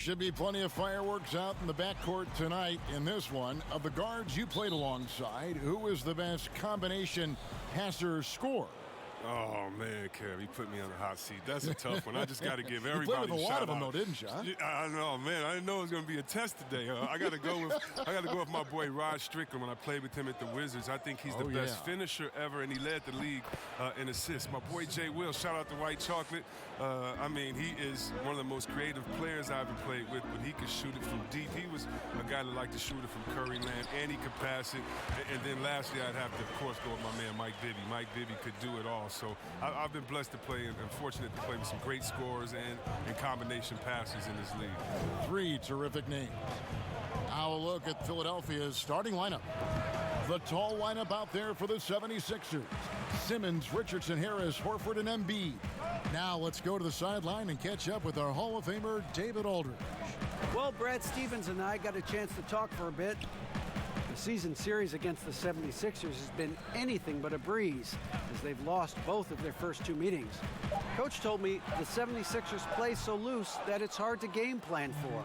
Should be plenty of fireworks out in the backcourt tonight in this one. Of the guards you played alongside, who was the best combination passer scorer? Oh, man, Kev, he put me on the hot seat. That's a tough one. I just got to give everybody you played with a lot of them, out. though, didn't you? Huh? I know, man. I didn't know it was going to be a test today. I got to go with my boy Rod Strickland when I played with him at the Wizards. I think he's the best finisher ever, and he led the league in assists. My boy Jay Will, shout out to White Chocolate. I mean, he is one of the most creative players I've ever played with, but he could shoot it from deep. He was a guy that liked to shoot it from Curry Land, and he could pass it. And then lastly, I'd have to, of course, go with my man Mike Bibby. Mike Bibby could do it all. So I've been blessed to play and fortunate to play with some great scorers and combination passes in this league. Three terrific names. Now a look at Philadelphia's starting lineup. The tall lineup out there for the 76ers. Simmons, Richardson, Harris, Horford, and Embiid. Now let's go to the sideline and catch up with our Hall of Famer, David Aldridge. Well, Brad Stevens and I got a chance to talk for a bit. The season series against the 76ers has been anything but a breeze, as they've lost both of their first two meetings. Coach told me the 76ers play so loose that it's hard to game plan for.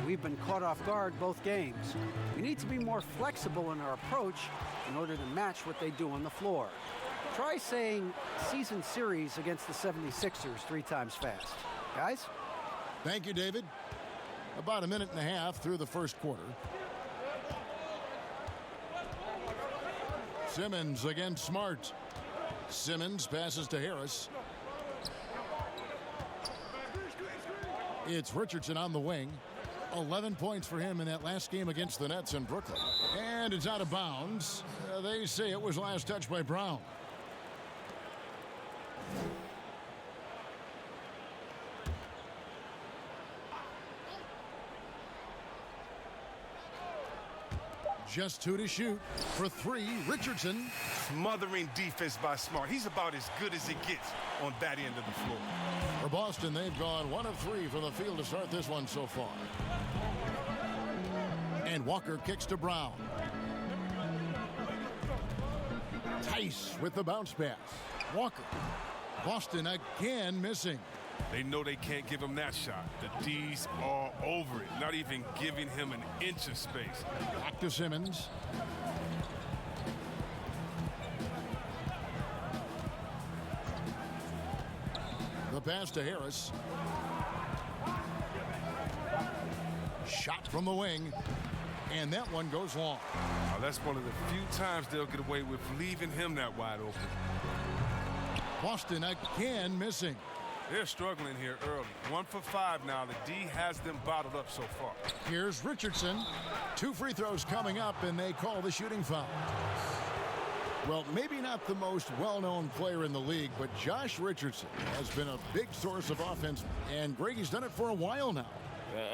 We've been caught off guard both games. We need to be more flexible in our approach in order to match what they do on the floor. Try saying season series against the 76ers 3 times fast. Guys? Thank you, David. About a minute and a half through the first quarter. Simmons against Smart. Simmons passes to Harris. It's Richardson on the wing. 11 points for him in that last game against the Nets in Brooklyn. And it's out of bounds. They say it was last touched by Brown. Just 2 to shoot. For 3, Richardson. Smothering defense by Smart. He's about as good as it gets on that end of the floor. For Boston, they've gone 1 of 3 from the field to start this one so far. And Walker kicks to Brown. Tice with the bounce pass. Walker. Boston again missing. They know they can't give him that shot. The D's all over it, not even giving him an inch of space. Back to Simmons. The pass to Harris. Shot from the wing. And that one goes long. Now, that's one of the few times they'll get away with leaving him that wide open. Boston again missing. They're struggling here early. 1 for 5 now. The D has them bottled up so far. Here's Richardson. 2 free throws coming up, and they call the shooting foul. Well, maybe not the most well-known player in the league, but Josh Richardson has been a big source of offense, and Greggy's done it for a while now.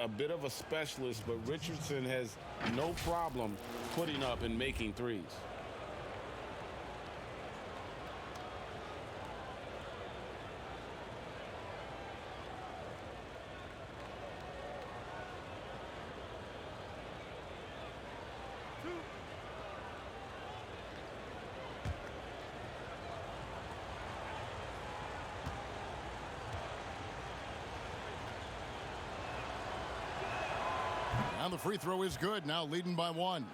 A bit of a specialist, but Richardson has no problem putting up and making threes. And the free throw is good, now leading by 1.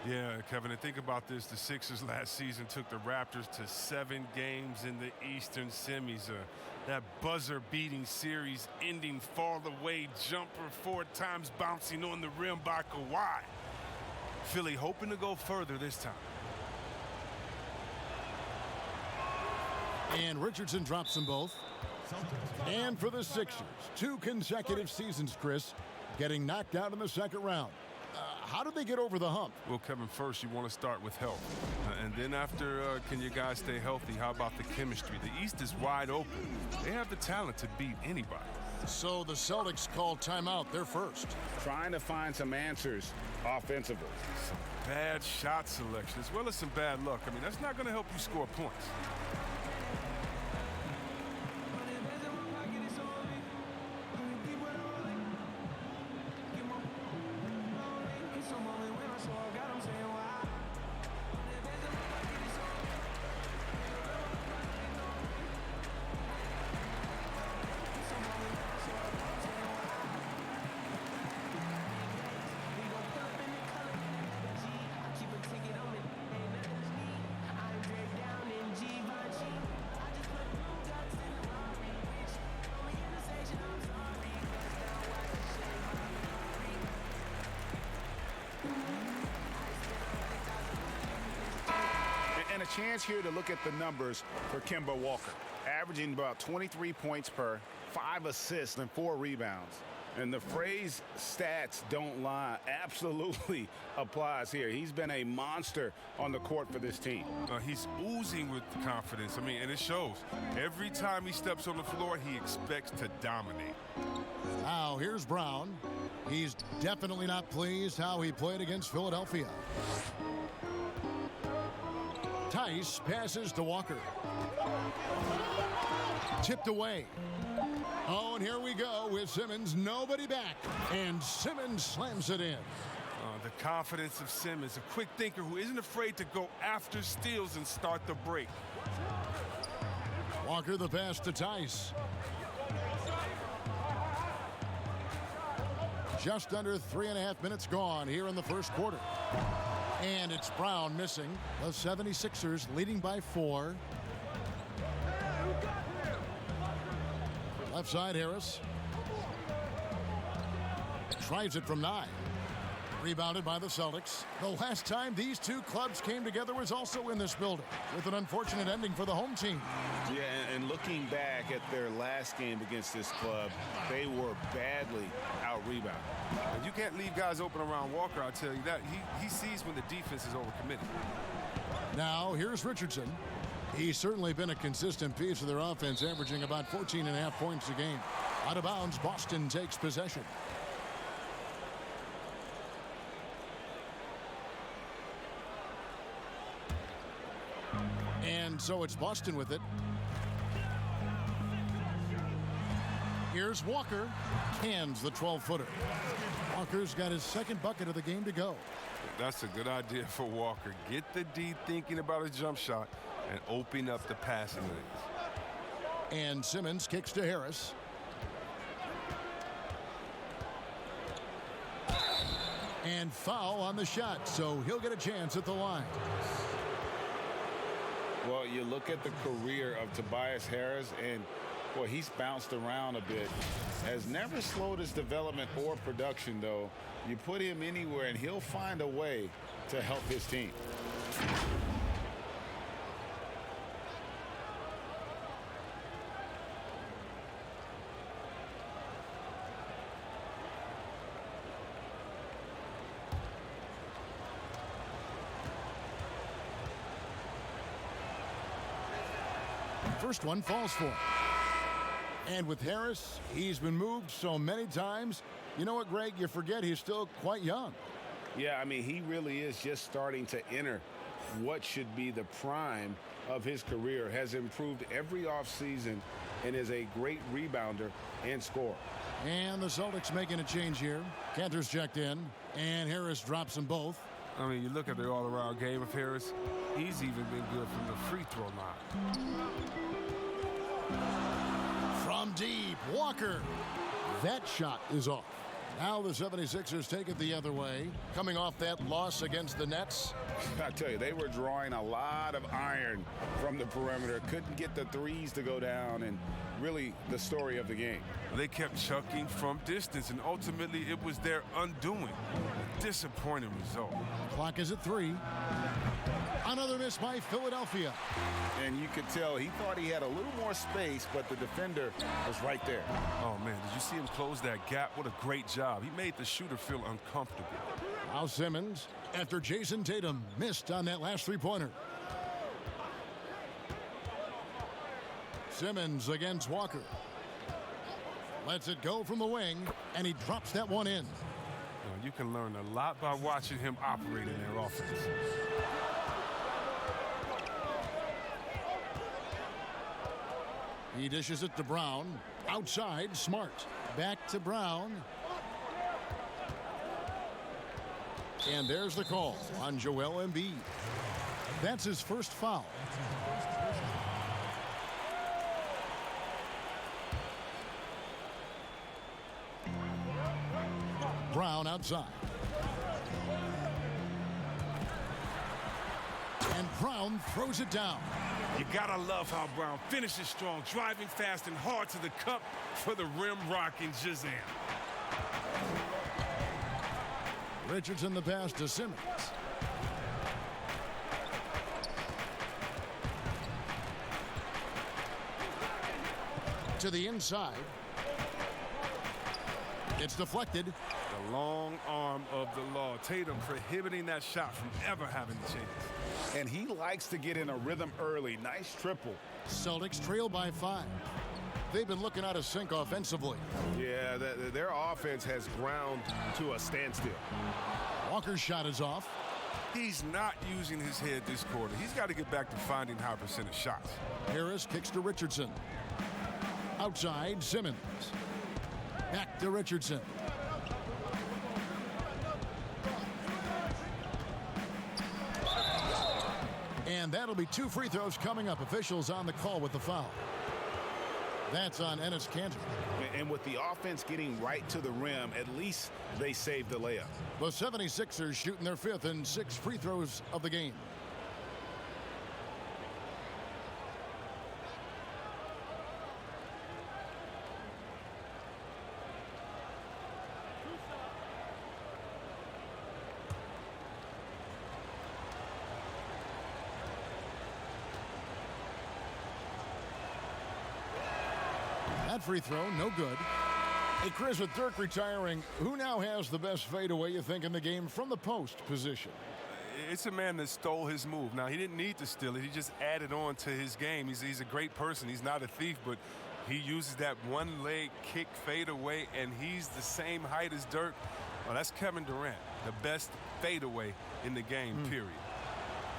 Yeah, Kevin, and think about this. The Sixers last season took the Raptors to 7 games in the Eastern semis. That buzzer-beating series ending fall-away jumper 4 times bouncing on the rim by Kawhi. Philly hoping to go further this time. And Richardson drops them both. And for the Sixers, 2 consecutive seasons, Chris, getting knocked out in the second round. How did they get over the hump? Well, Kevin, first you want to start with health. And then after, can your guys stay healthy? How about the chemistry? The East is wide open. They have the talent to beat anybody. So the Celtics called timeout. They're first. Trying to find some answers offensively. Some bad shot selection as well as some bad luck. I mean, that's not going to help you score points. chance here to look at the numbers for Kemba Walker. Averaging about 23 points per, 5 assists, and 4 rebounds. And the phrase stats don't lie absolutely applies here. He's been a monster on the court for this team. He's oozing with confidence. I mean, and it shows. Every time he steps on the floor, he expects to dominate. Now, here's Brown. He's definitely not pleased how he played against Philadelphia. Tice passes to Walker. Tipped away. Oh, and here we go with Simmons. Nobody back. And Simmons slams it in. The confidence of Simmons, a quick thinker who isn't afraid to go after steals and start the break. Walker the pass to Tice. Just under 3.5 minutes gone here in the first quarter. And it's Brown missing. The 76ers leading by 4. Left side, Harris. Tries it from 9. Rebounded by the Celtics. The last time these two clubs came together was also in this building, with an unfortunate ending for the home team. Yeah, and looking back at their last game against this club, they were badly out-rebounded. And you can't leave guys open around Walker, I'll tell you that. He sees when the defense is overcommitted. Now, here's Richardson. He's certainly been a consistent piece of their offense, averaging about 14.5 points a game. Out of bounds, Boston takes possession. And so it's Boston with it. Here's Walker. Cans the 12-footer. Walker's got his second bucket of the game to go. That's a good idea for Walker. Get the D thinking about a jump shot and open up the passing lanes. And Simmons kicks to Harris. And foul on the shot, so he'll get a chance at the line. Well, you look at the career of Tobias Harris, and, boy, he's bounced around a bit. Has never slowed his development or production, though. You put him anywhere, and he'll find a way to help his team. First one falls for him. And with Harris, he's been moved so many times. You know what, Greg? You forget he's still quite young. Yeah, I mean, he really is just starting to enter what should be the prime of his career. Has improved every offseason and is a great rebounder and scorer. And the Celtics making a change here. Cantor's checked in, and Harris drops them both. I mean, you look at the all-around game of Harris, he's even been good from the free throw line. From deep, Walker. That shot is off. Now the 76ers take it the other way. Coming off that loss against the Nets. I tell you, they were drawing a lot of iron from the perimeter. Couldn't get the threes to go down, and really the story of the game. They kept chucking from distance, and ultimately it was their undoing. A disappointing result. Clock is at 3. Another miss by Philadelphia. And you could tell he thought he had a little more space, but the defender was right there. Oh, man, did you see him close that gap? What a great job. He made the shooter feel uncomfortable. Now Simmons, after Jason Tatum missed on that last three-pointer. Simmons against Walker. Lets it go from the wing, and he drops that one in. You can learn a lot by watching him operate in their offense. He dishes it to Brown. Outside, Smart. Back to Brown. And there's the call on Joel Embiid. That's his first foul. Brown outside. And Brown throws it down. You gotta love how Brown finishes strong, driving fast and hard to the cup for the rim rocking Shazam. Richardson the pass to Simmons. To the inside. It's deflected. The long arm of the law. Tatum prohibiting that shot from ever having a chance. And he likes to get in a rhythm early. Nice triple. Celtics trail by 5. They've been looking out of sync offensively. Yeah, their offense has ground to a standstill. Walker's shot is off. He's not using his head this quarter. He's got to get back to finding high percentage shots. Harris kicks to Richardson. Outside, Simmons. Back to Richardson. And that'll be 2 free throws coming up. Officials on the call with the foul. That's on Enes Kanter. And with the offense getting right to the rim, at least they saved the layup. The 76ers shooting their 5th and 6th free throws of the game. That free throw, no good. Hey, Chris, with Dirk retiring, who now has the best fadeaway, you think, in the game from the post position? It's a man that stole his move. Now, he didn't need to steal it. He just added on to his game. He's a great person. He's not a thief, but he uses that one-leg kick fadeaway, and he's the same height as Dirk. Well, that's Kevin Durant, the best fadeaway in the game, period.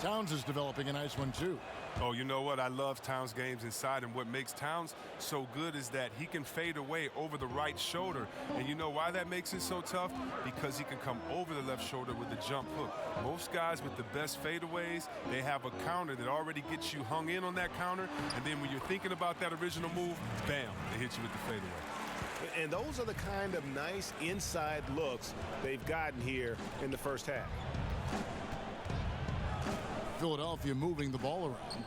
Towns is developing a nice one, too. Oh, you know what? I love Towns' games inside, and what makes Towns so good is that he can fade away over the right shoulder. And you know why that makes it so tough? Because he can come over the left shoulder with a jump hook. Most guys with the best fadeaways, they have a counter that already gets you hung in on that counter, and then when you're thinking about that original move, bam, they hit you with the fadeaway. And those are the kind of nice inside looks they've gotten here in the first half. Philadelphia moving the ball around.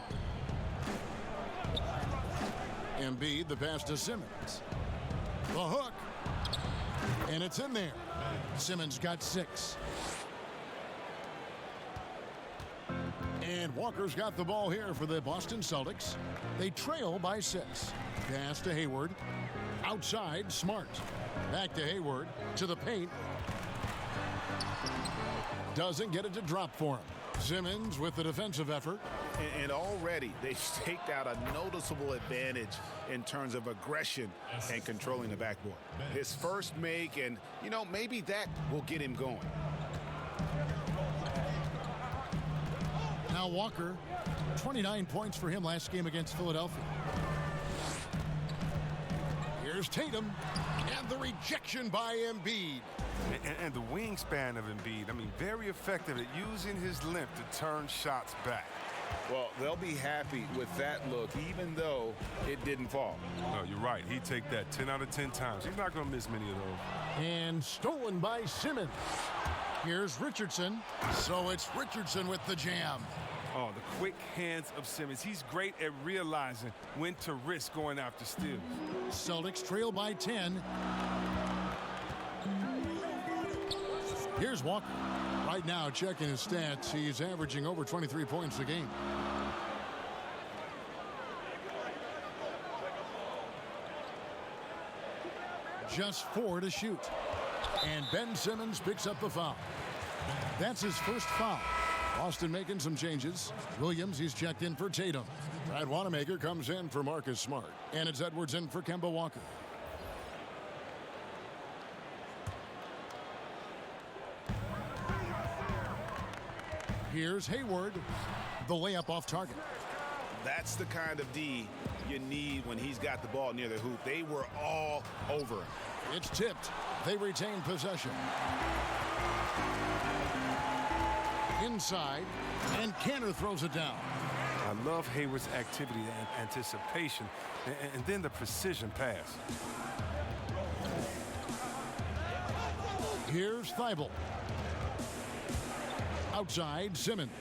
Embiid, the pass to Simmons. The hook. And it's in there. Simmons got 6. And Walker's got the ball here for the Boston Celtics. They trail by 6. Pass to Hayward. Outside, Smart. Back to Hayward. To the paint. Doesn't get it to drop for him. Simmons with the defensive effort. And already they've staked out a noticeable advantage in terms of aggression and controlling the backboard. His first make, and, you know, maybe that will get him going. Now Walker, 29 points for him last game against Philadelphia. Here's Tatum, and the rejection by Embiid. And the wingspan of Embiid, I mean, very effective at using his length to turn shots back. Well, they'll be happy with that look, even though it didn't fall. No, you're right. He'd take that 10 out of 10 times. He's not going to miss many of those. And stolen by Simmons. Here's Richardson. So it's Richardson with the jam. Oh, the quick hands of Simmons. He's great at realizing when to risk going after steals. Celtics trail by 10. Here's Walker. Right now, checking his stats, he's averaging over 23 points a game. Just 4 to shoot. And Ben Simmons picks up the foul. That's his first foul. Boston making some changes. Williams, he's checked in for Tatum. Brad Wanamaker comes in for Marcus Smart. And it's Edwards in for Kemba Walker. Here's Hayward. The layup off target. That's the kind of D you need when he's got the ball near the hoop. They were all over him. It's tipped. They retain possession. Inside, and Kanter throws it down. I love Hayward's activity and anticipation, and then the precision pass. Here's Thibault. Outside, Simmons.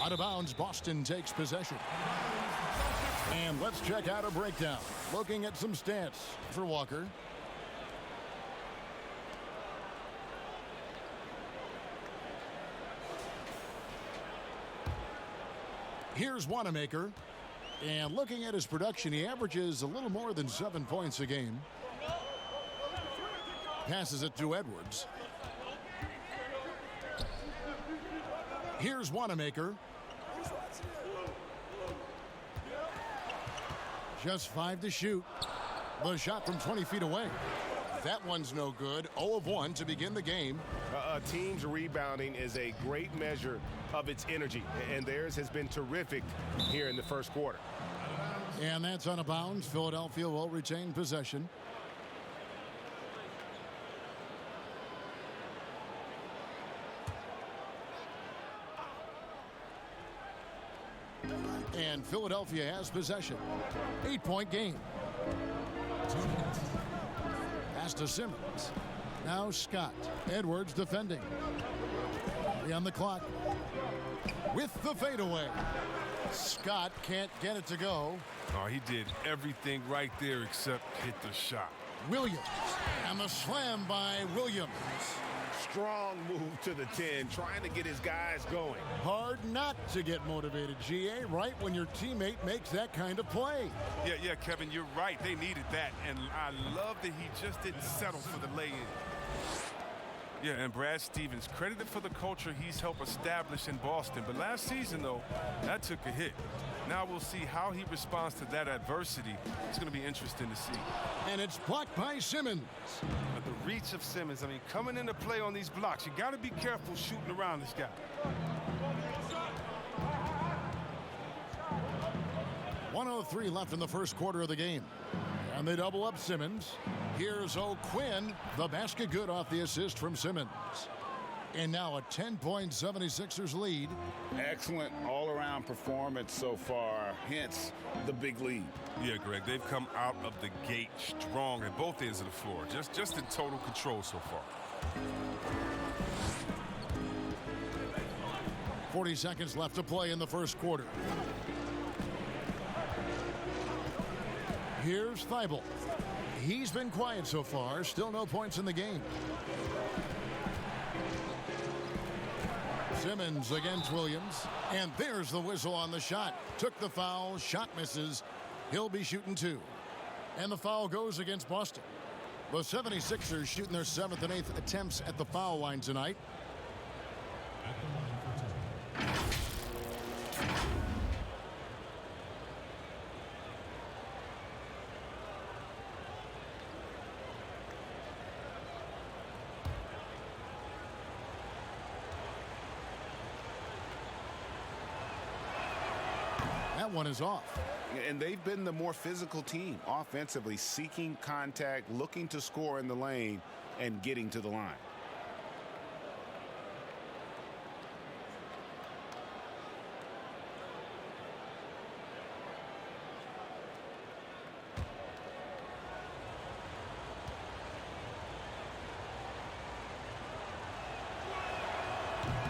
Out of bounds, Boston takes possession. And let's check out a breakdown. Looking at some stats for Walker. Here's Wanamaker. And looking at his production, he averages a little more than 7 points a game. Passes it to Edwards. Here's Wanamaker. Just 5 to shoot. The shot from 20 feet away. That one's no good. 0 of 1 to begin the game. A team's rebounding is a great measure of its energy, and theirs has been terrific here in the first quarter. And that's out of bounds. Philadelphia will retain possession. And Philadelphia has possession. 8-point game. Pass to Simmons. Now Scott. Edwards defending. 3 on the clock. With the fadeaway. Scott can't get it to go. Oh, he did everything right there except hit the shot. Williams. And the slam by Williams. Strong move to the 10, trying to get his guys going. Hard not to get motivated, GA, right when your teammate makes that kind of play. Yeah, Kevin, you're right. They needed that, and I love that he just didn't settle for the lay-in. Yeah, and Brad Stevens, credited for the culture he's helped establish in Boston. But last season, though, that took a hit. Now we'll see how he responds to that adversity. It's going to be interesting to see. And it's blocked by Simmons. But the reach of Simmons, I mean, coming into play on these blocks, you got to be careful shooting around this guy. 1:03 left in the first quarter of the game. And they double up Simmons. Here's O'Quinn. The basket good off the assist from Simmons. And now a 10-point 76ers lead. Excellent all-around performance so far, hence the big lead. Yeah, Greg, they've come out of the gate strong at both ends of the floor. Just in total control so far. 40 seconds left to play in the first quarter. Here's Thibault. He's been quiet so far. Still no points in the game. Simmons against Williams. And there's the whistle on the shot. Took the foul. Shot misses. He'll be shooting 2. And the foul goes against Boston. The 76ers shooting their 7th and 8th attempts at the foul line tonight. That one is off. And they've been the more physical team offensively, seeking contact, looking to score in the lane, and getting to the line.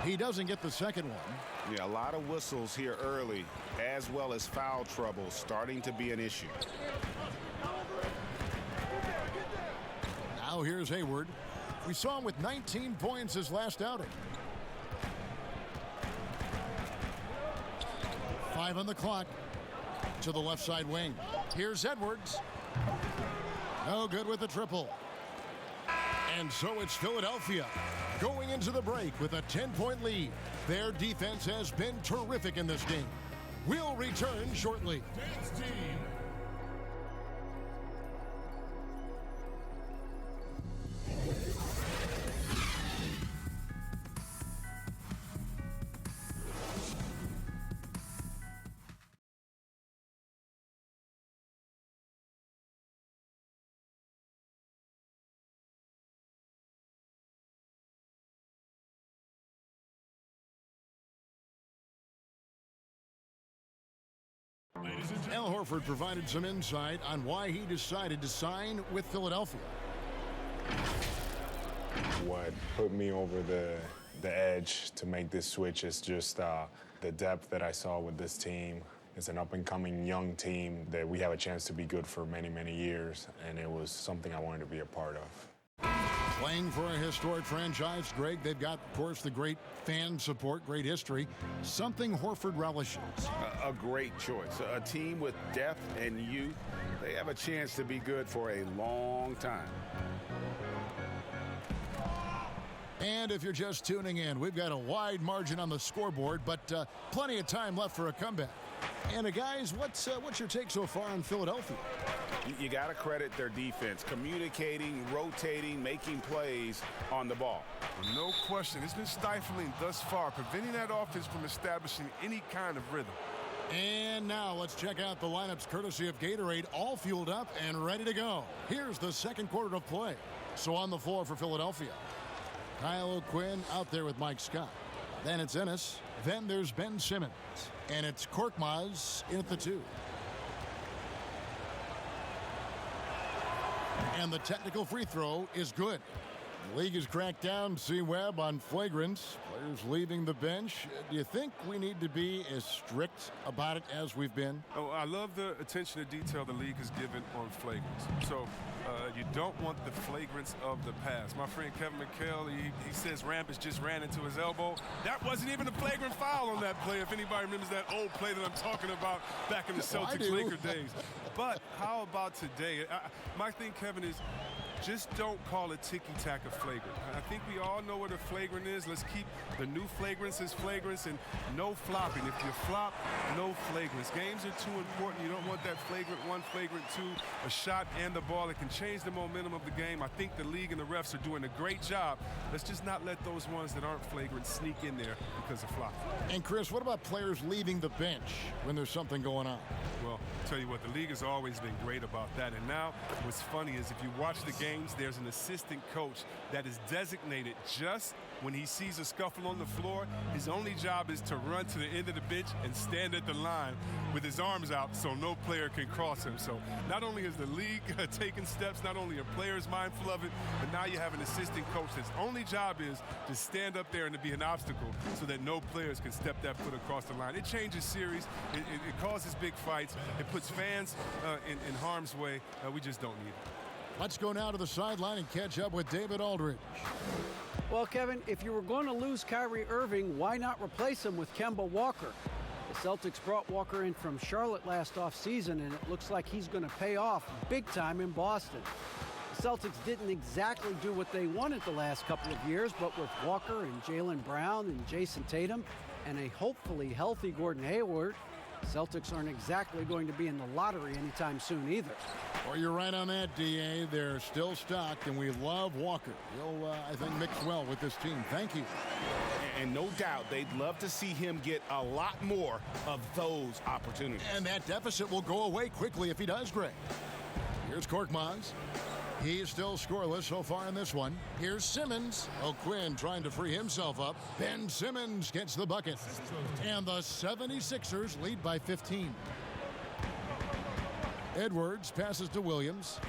He doesn't get the second one. Yeah, a lot of whistles here early, as well as foul trouble starting to be an issue. Now here's Hayward. We saw him with 19 points his last outing. 5 on the clock. To the left side wing. Here's Edwards. No good with the triple. And so it's Philadelphia going into the break with a 10-point lead. Their defense has been terrific in this game. We'll return shortly. Al Horford provided some insight on why he decided to sign with Philadelphia. What put me over the edge to make this switch is just the depth that I saw with this team. It's an up-and-coming young team that we have a chance to be good for many, many years, and it was something I wanted to be a part of. Playing for a historic franchise, Greg, they've got, of course, the great fan support, great history, something Horford relishes. A great choice. A team with depth and youth. They have a chance to be good for a long time. And if you're just tuning in, we've got a wide margin on the scoreboard, but plenty of time left for a comeback. And guys, what's your take so far on Philadelphia? You got to credit their defense, communicating, rotating, making plays on the ball. No question. It's been stifling thus far, preventing that offense from establishing any kind of rhythm. And now let's check out the lineups courtesy of Gatorade, all fueled up and ready to go. Here's the second quarter of play. So on the floor for Philadelphia, Kyle O'Quinn out there with Mike Scott. Then it's Ennis. Then there's Ben Simmons. And it's Korkmaz in at the 2. And the technical free throw is good. The league has cracked down C-Webb on flagrants. Players leaving the bench. Do you think we need to be as strict about it as we've been? Oh, I love the attention to detail the league has given on flagrants. So you don't want the flagrants of the past. My friend Kevin McHale, he says Rambis just ran into his elbow. That wasn't even a flagrant foul on that play, if anybody remembers that old play that I'm talking about back in the Celtics-Laker days. But how about today? My thing, Kevin, is just don't call a ticky-tack a flagrant. I think we all know what a flagrant is. Let's keep the new flagrants as flagrants and no flopping. If you flop, no flagrants. Games are too important. You don't want that flagrant 1, flagrant 2, a shot and the ball. It can change the momentum of the game. I think the league and the refs are doing a great job. Let's just not let those ones that aren't flagrant sneak in there because of flopping. And Chris, what about players leaving the bench when there's something going on? Well, I'll tell you what, the league has always been great about that. And now what's funny is if you watch the games, there's an assistant coach that is designated just when he sees a scuffle on the floor. His only job is to run to the end of the bench and stand at the line with his arms out so no player can cross him. So not only is the league taking steps, not only are players mindful of it, but now you have an assistant coach that's only job is to stand up there and to be an obstacle so that no players can step that foot across the line. It changes series. It causes big fights. It puts fans in harm's way. We just don't need it. Let's go now to the sideline and catch up with David Aldridge. Well, Kevin, if you were going to lose Kyrie Irving, why not replace him with Kemba Walker? The Celtics brought Walker in from Charlotte last offseason, and it looks like he's going to pay off big time in Boston. The Celtics didn't exactly do what they wanted the last couple of years, but with Walker and Jaylen Brown and Jason Tatum and a hopefully healthy Gordon Hayward, Celtics aren't exactly going to be in the lottery anytime soon either. Well, you're right on that, D.A. They're still stocked, and we love Walker. He'll, I think, mix well with this team. Thank you. And no doubt they'd love to see him get a lot more of those opportunities. And that deficit will go away quickly if he does, Greg. Here's Korkmaz. He's still scoreless so far in this one. Here's Simmons. O'Quinn trying to free himself up. Ben Simmons gets the bucket. And the 76ers lead by 15. Edwards passes to Williams.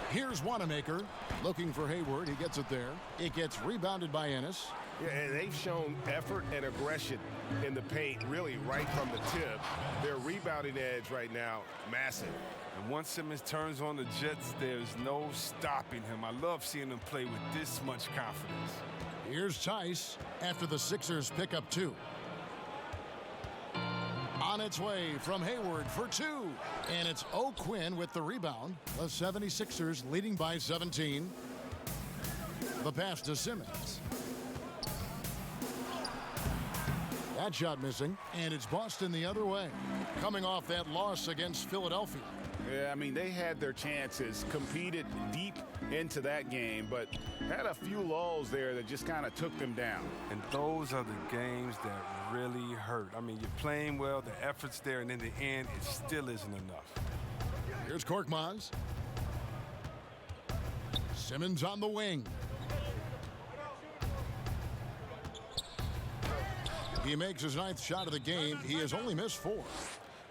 Here's Wanamaker looking for Hayward. He gets it there. It gets rebounded by Ennis. Yeah, and they've shown effort and aggression in the paint, really right from the tip. Their rebounding edge right now, massive. And once Simmons turns on the Jets, there's no stopping him. I love seeing him play with this much confidence. Here's Tice after the Sixers pick up 2. On its way from Hayward for 2. And it's O'Quinn with the rebound. The 76ers leading by 17. The pass to Simmons. That shot missing, and it's Boston the other way. Coming off that loss against Philadelphia. Yeah, I mean, they had their chances, competed deep into that game, but had a few lulls there that just kind of took them down. And those are the games that really hurt. I mean, you're playing well, the effort's there, and in the end, it still isn't enough. Here's Korkmaz. Simmons on the wing. He makes his 9th shot of the game. He has only missed 4.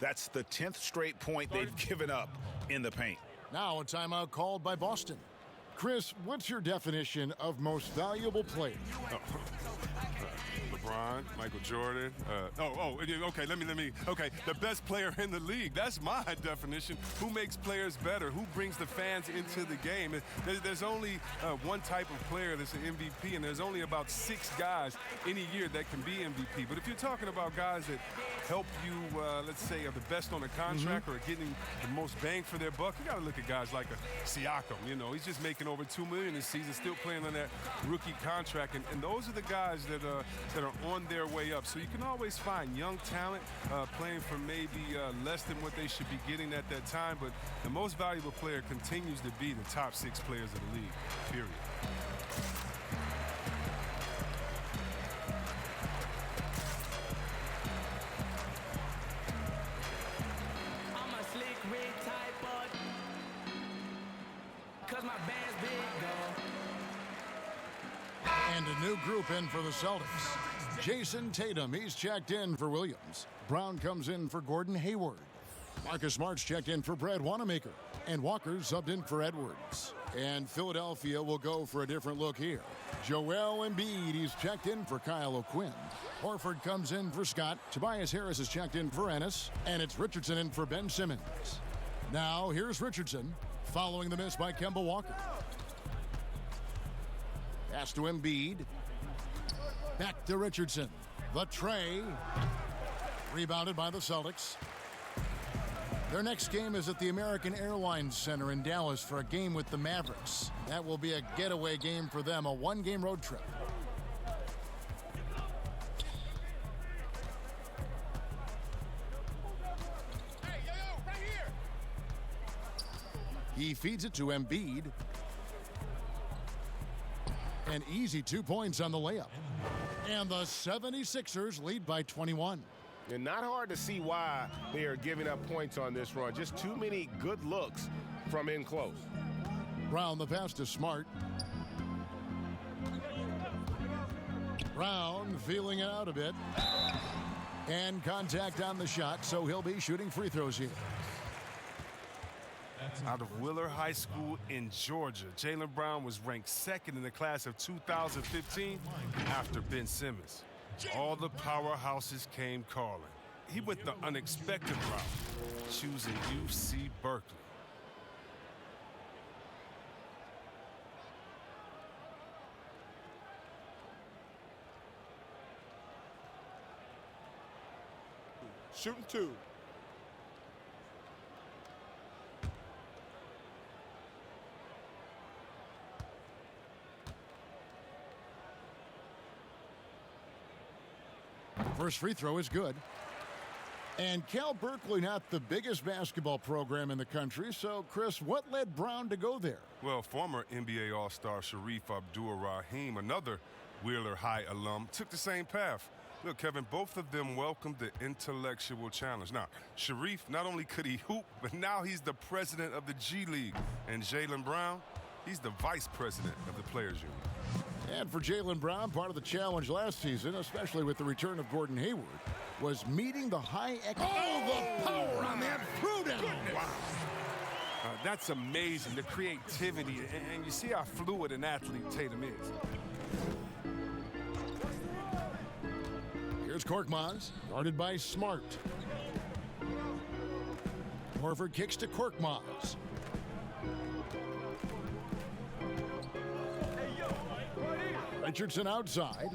That's the 10th straight point they've given up in the paint. Now a timeout called by Boston. Chris, what's your definition of most valuable player? LeBron, Michael Jordan. Okay, okay, the best player in the league. That's my definition. Who makes players better? Who brings the fans into the game? There's only one type of player that's an MVP, and there's only about 6 guys any year that can be MVP. But if you're talking about guys that help you, let's say, are the best on a contract or are getting the most bang for their buck, you got to look at guys like a Siakam. You know, he's just making over $2 million this season, still playing on that rookie contract, and those are the guys that are on their way up. So you can always find young talent playing for maybe less than what they should be getting at that time, but the most valuable player continues to be the top 6 players of the league, period. I'm a slick rig type, but 'cause my band's big, though. And a new group in for the Celtics. Jason Tatum, he's checked in for Williams. Brown comes in for Gordon Hayward. Marcus Smart's checked in for Brad Wanamaker. And Walker's subbed in for Edwards. And Philadelphia will go for a different look here. Joel Embiid, he's checked in for Kyle O'Quinn. Horford comes in for Scott. Tobias Harris is checked in for Ennis. And it's Richardson in for Ben Simmons. Now, here's Richardson, following the miss by Kemba Walker. Pass to Embiid. Back to Richardson. The tray. Rebounded by the Celtics. Their next game is at the American Airlines Center in Dallas for a game with the Mavericks. That will be a getaway game for them, a 1-game road trip. He feeds it to Embiid. An easy 2 points on the layup. And the 76ers lead by 21. And not hard to see why they are giving up points on this run. Just too many good looks from in close. Brown the pass to Smart. Brown feeling it out a bit. And contact on the shot, so he'll be shooting free throws here. Out of Wheeler High School in Georgia, Jaylen Brown was ranked 2nd in the class of 2015 after Ben Simmons. All the powerhouses came calling. He went the unexpected route, choosing UC Berkeley. Shooting 2. First free throw is good. And Cal Berkeley, not the biggest basketball program in the country. So, Chris, what led Brown to go there? Well, former NBA All-Star Sharif Abdur-Rahim, another Wheeler High alum, took the same path. Look, Kevin, both of them welcomed the intellectual challenge. Now, Sharif, not only could he hoop, but now he's the president of the G League. And Jaylen Brown, he's the vice president of the Players Union. And for Jaylen Brown, part of the challenge last season, especially with the return of Gordon Hayward, was meeting the high... the power on that throw-down! Wow. That's amazing, the creativity, and you see how fluid an athlete Tatum is. Here's Korkmaz, guarded by Smart. Horford kicks to Korkmaz. Richardson outside.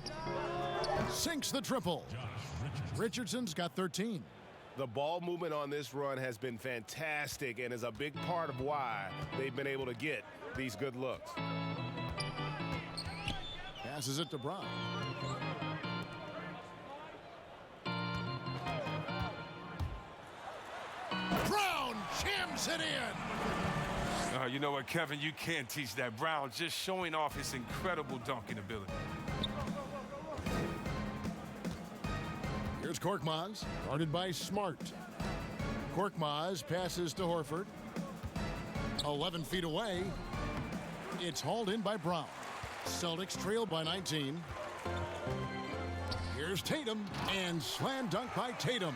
Sinks the triple. Richardson's got 13. The ball movement on this run has been fantastic and is a big part of why they've been able to get these good looks. Passes it to Brown. Brown jams it in. You know what, Kevin? You can't teach that. Brown just showing off his incredible dunking ability. Here's Korkmaz, guarded by Smart. Korkmaz passes to Horford. 11 feet away. It's hauled in by Brown. Celtics trail by 19. Here's Tatum, and slam dunk by Tatum.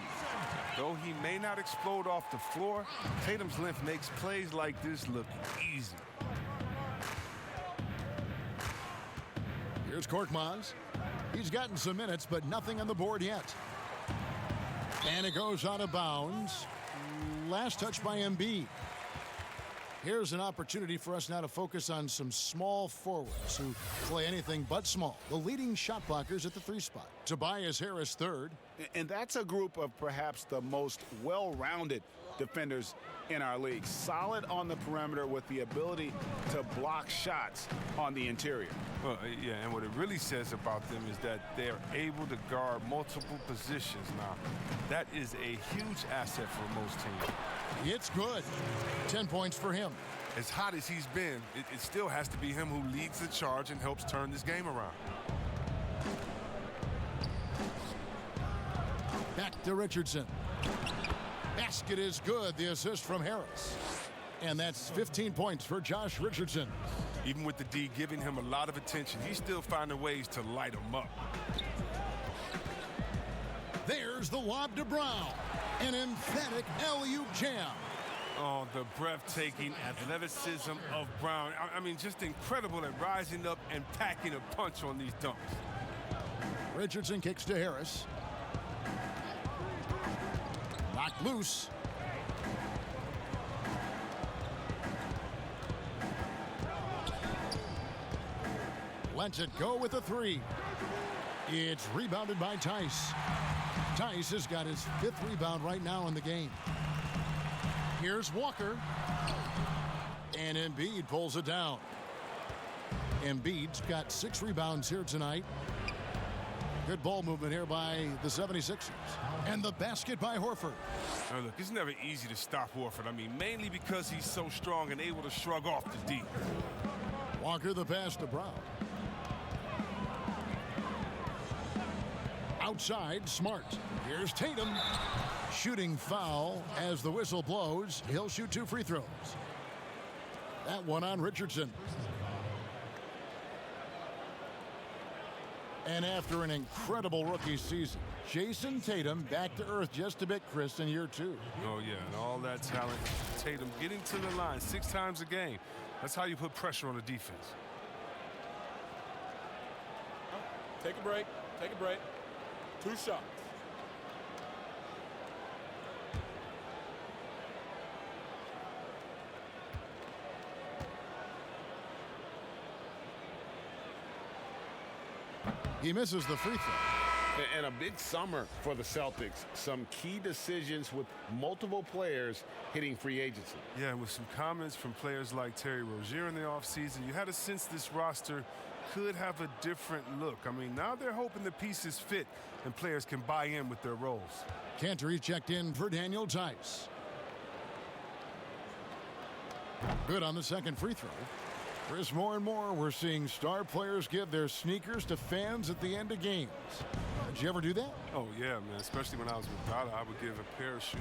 Though he may not explode off the floor, Tatum's length makes plays like this look easy. Here's Korkmaz. He's gotten some minutes, but nothing on the board yet. And it goes out of bounds. Last touch by Embiid. Here's an opportunity for us now to focus on some small forwards who play anything but small. The leading shot blockers at the 3 spot. Tobias Harris third. And that's a group of perhaps the most well-rounded defenders in our league. Solid on the perimeter with the ability to block shots on the interior. Well, yeah, and what it really says about them is that they're able to guard multiple positions now. That is a huge asset for most teams. It's good. 10 points for him. As hot as he's been, it still has to be him who leads the charge and helps turn this game around. Back to Richardson. Basket is good. The assist from Harris. And that's 15 points for Josh Richardson. Even with the D giving him a lot of attention, he's still finding ways to light him up. There's the lob to Brown. An emphatic alley-oop jam. Oh, the breathtaking athleticism of Brown. I mean, just incredible at rising up and packing a punch on these dunks. Richardson kicks to Harris. Knocked loose. Lets it go with a 3. It's rebounded by Tice. Tice has got his 5th rebound right now in the game. Here's Walker. And Embiid pulls it down. Embiid's got 6 rebounds here tonight. Good ball movement here by the 76ers. And the basket by Horford. Now look, it's never easy to stop Horford. I mean, mainly because he's so strong and able to shrug off the D. Walker the pass to Brown. Outside, Smart. Here's Tatum. Shooting foul as the whistle blows. He'll shoot 2 free throws. That one on Richardson. And after an incredible rookie season, Jason Tatum back to earth just a bit, Chris, in year 2. Oh, yeah, and all that talent. Tatum getting to the line 6 times a game. That's how you put pressure on the defense. Take a break. Take a break. 2 shots. He misses the free throw. And a big summer for the Celtics. Some key decisions with multiple players hitting free agency. Yeah, and with some comments from players like Terry Rozier in the offseason, you had a sense this roster could have a different look. I mean, now they're hoping the pieces fit and players can buy in with their roles. Cantor checked in for Daniel Tice. Good on the second free throw. Chris, more and more we're seeing star players give their sneakers to fans at the end of games. Did you ever do that? Oh, yeah, man. Especially when I was with Dada, I would give a pair of shoes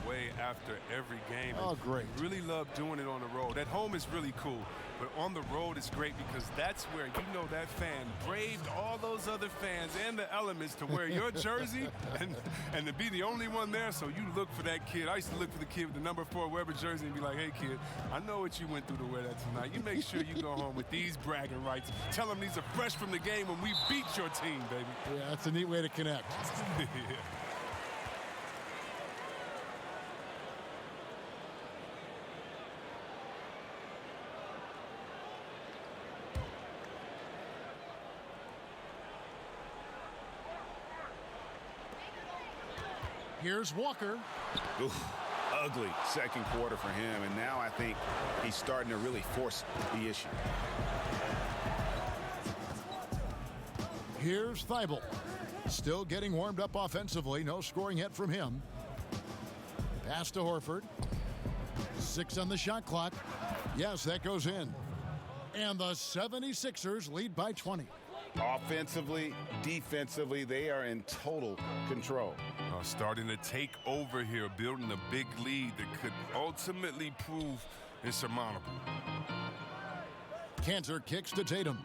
away after every game. Oh, great. Really love doing it on the road. At home is really cool, but on the road it's great because that's where you know that fan braved all those other fans and the elements to wear your jersey and to be the only one there, so you look for that kid. I used to look for the kid with the number 4 Weber jersey and be like, hey, kid, I know what you went through to wear that tonight. You make sure you go home with these bragging rights. Tell them these are fresh from the game when we beat your team, baby. Yeah, that's a neat way to connect. Yeah. Here's Walker. Oof, ugly second quarter for him, and now I think he's starting to really force the issue. Here's Thibault. Still getting warmed up offensively. No scoring yet from him. Pass to Horford. 6 on the shot clock. Yes, that goes in. And the 76ers lead by 20. Offensively, defensively, they are in total control. Starting to take over here, building a big lead that could ultimately prove insurmountable. Cantor kicks to Tatum.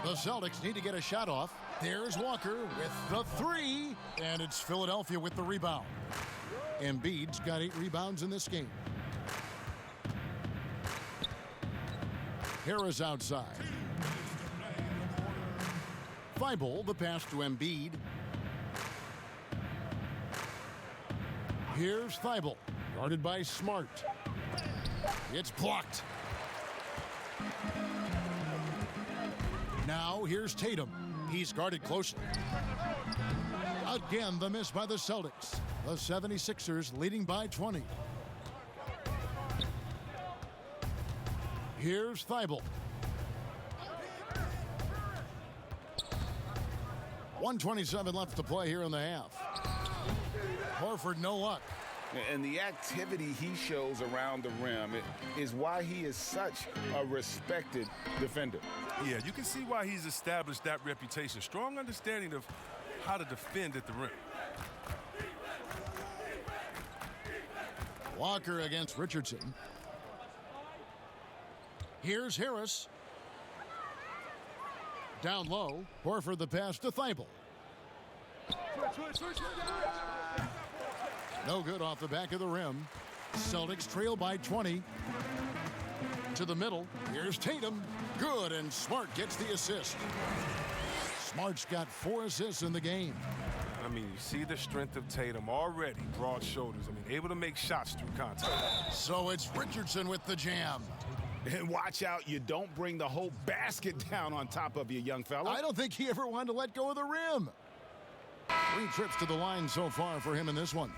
The Celtics need to get a shot off. There's Walker with the 3, and it's Philadelphia with the rebound. Embiid's got 8 rebounds in this game. Harris outside. Thibault, the pass to Embiid. Here's Thibault, guarded by Smart. It's blocked. Now here's Tatum. He's guarded closely. Again, the miss by the Celtics. The 76ers leading by 20. Here's Thibault. 1:27 left to play here in the half. Horford, no luck. And the activity he shows around the rim is why he is such a respected defender. Yeah, you can see why he's established that reputation. Strong understanding of how to defend at the rim. Walker against Richardson. Here's Harris. Down low. Horford the pass to Thibault. No good off the back of the rim. Celtics trail by 20. To the middle. Here's Tatum. Good, and Smart gets the assist. Smart's got 4 assists in the game. I mean, you see the strength of Tatum already. Broad shoulders. I mean, able to make shots through contact. So it's Richardson with the jam. And watch out, you don't bring the whole basket down on top of you, young fella. I don't think he ever wanted to let go of the rim. 3 trips to the line so far for him in this one.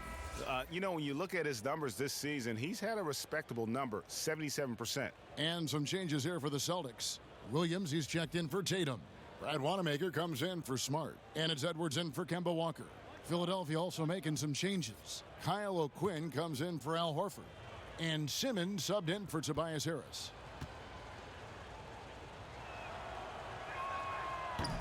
You know, when you look at his numbers this season, he's had a respectable number, 77%. And some changes here for the Celtics. Williams, he's checked in for Tatum. Brad Wanamaker comes in for Smart. And it's Edwards in for Kemba Walker. Philadelphia also making some changes. Kyle O'Quinn comes in for Al Horford. And Simmons subbed in for Tobias Harris.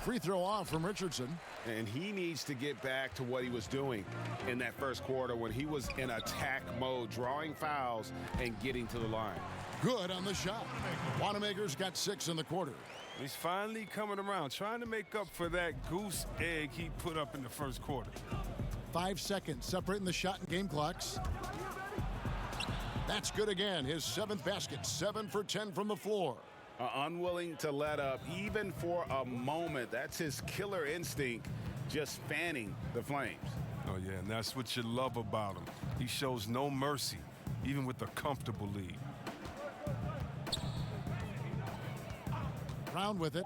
Free throw off from Richardson. And he needs to get back to what he was doing in that first quarter when he was in attack mode, drawing fouls and getting to the line. Good on the shot. Wanamaker's got 6 in the quarter. He's finally coming around, trying to make up for that goose egg he put up in the first quarter. 5 seconds separating the shot and game clocks. That's good again. His 7th basket, 7 for 10 from the floor. Unwilling to let up even for a moment. That's his killer instinct, just fanning the flames. Oh, yeah, and that's what you love about him. He shows no mercy, even with a comfortable lead. Brown with it.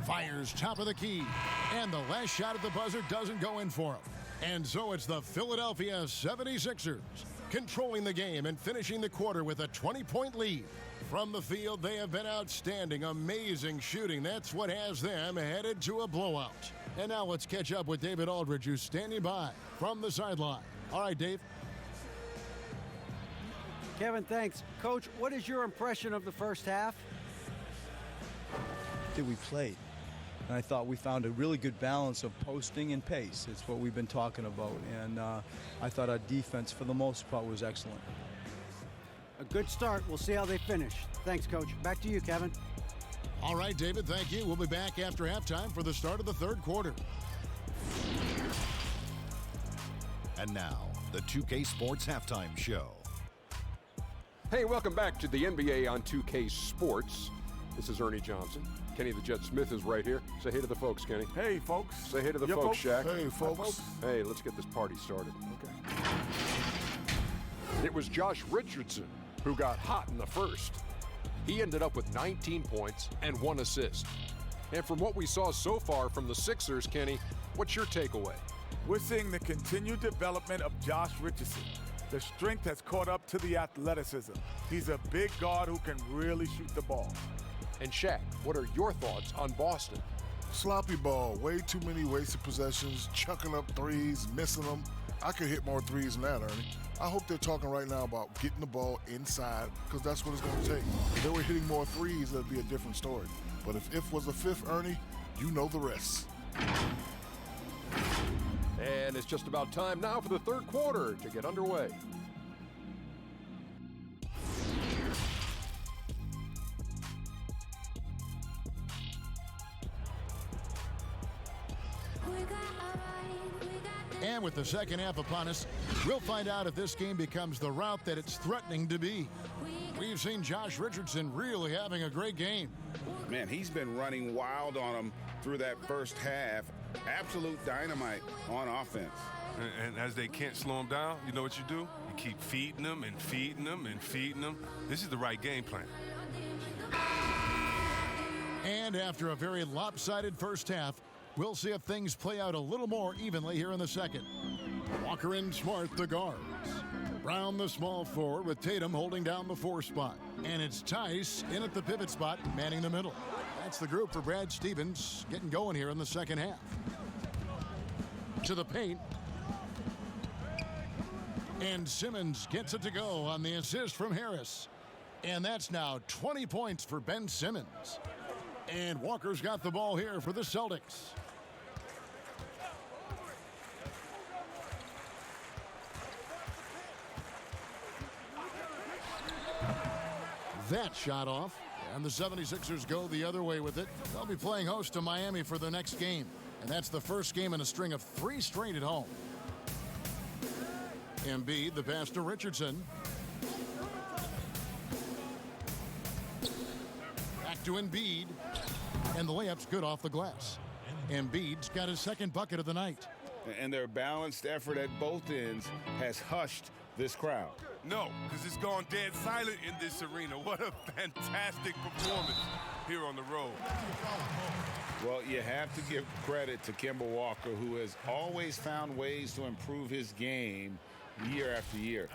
Fires top of the key. And the last shot at the buzzer doesn't go in for him. And so it's the Philadelphia 76ers controlling the game and finishing the quarter with a 20-point lead. From the field, they have been outstanding. Amazing shooting. That's what has them headed to a blowout. And now let's catch up with David Aldridge, who's standing by from the sideline. All right, Dave. Kevin, thanks. Coach, what is your impression of the first half? That we played. And I thought we found a really good balance of posting and pace. It's what we've been talking about. And I thought our defense, for the most part, was excellent. A good start. We'll see how they finish. Thanks, Coach. Back to you, Kevin. All right, David, thank you. We'll be back after halftime for the start of the third quarter. And now, the 2K Sports Halftime Show. Hey, welcome back to the NBA on 2K Sports. This is Ernie Johnson. Kenny the Jet Smith is right here. Say hey to the folks, Kenny. Hey, folks. Say hey to the folks, Shaq. Hey, folks. Hey, let's get this party started. Okay. It was Josh Richardson who got hot in the first. He ended up with 19 points and 1 assist. And from what we saw so far from the Sixers, Kenny, what's your takeaway? We're seeing the continued development of Josh Richardson. The strength has caught up to the athleticism. He's a big guard who can really shoot the ball. And Shaq, what are your thoughts on Boston? Sloppy ball, way too many wasted possessions, chucking up threes, missing them. I could hit more threes than that, Ernie. I hope they're talking right now about getting the ball inside, because that's what it's going to take. If they were hitting more threes, that'd be a different story. But if was a fifth, Ernie, you know the rest. And it's just about time now for the third quarter to get underway. And with the second half upon us, we'll find out if this game becomes the rout that it's threatening to be. We've seen Josh Richardson really having a great game. Man, he's been running wild on them through that first half. Absolute dynamite on offense. And as they can't slow him down, you know what you do? You keep feeding them and feeding them and feeding them. This is the right game plan. And after a very lopsided first half, we'll see if things play out a little more evenly here in the second. Walker and Smart, the guards. Brown, the small forward, with Tatum holding down the 4 spot. And it's Tice in at the pivot spot, manning the middle. That's the group for Brad Stevens getting going here in the second half. To the paint. And Simmons gets it to go on the assist from Harris. And that's now 20 points for Ben Simmons. And Walker's got the ball here for the Celtics. That shot off, and the 76ers go the other way with it. They'll be playing host to Miami for the next game, and that's the first game in a string of 3 straight at home. Embiid, the pass to Richardson. Back to Embiid, and the layup's good off the glass. Embiid's got his second bucket of the night. And their balanced effort at both ends has hushed this crowd. No, because it's gone dead silent in this arena. What a fantastic performance here on the road. Well, you have to give credit to Kemba Walker, who has always found ways to improve his game year after year.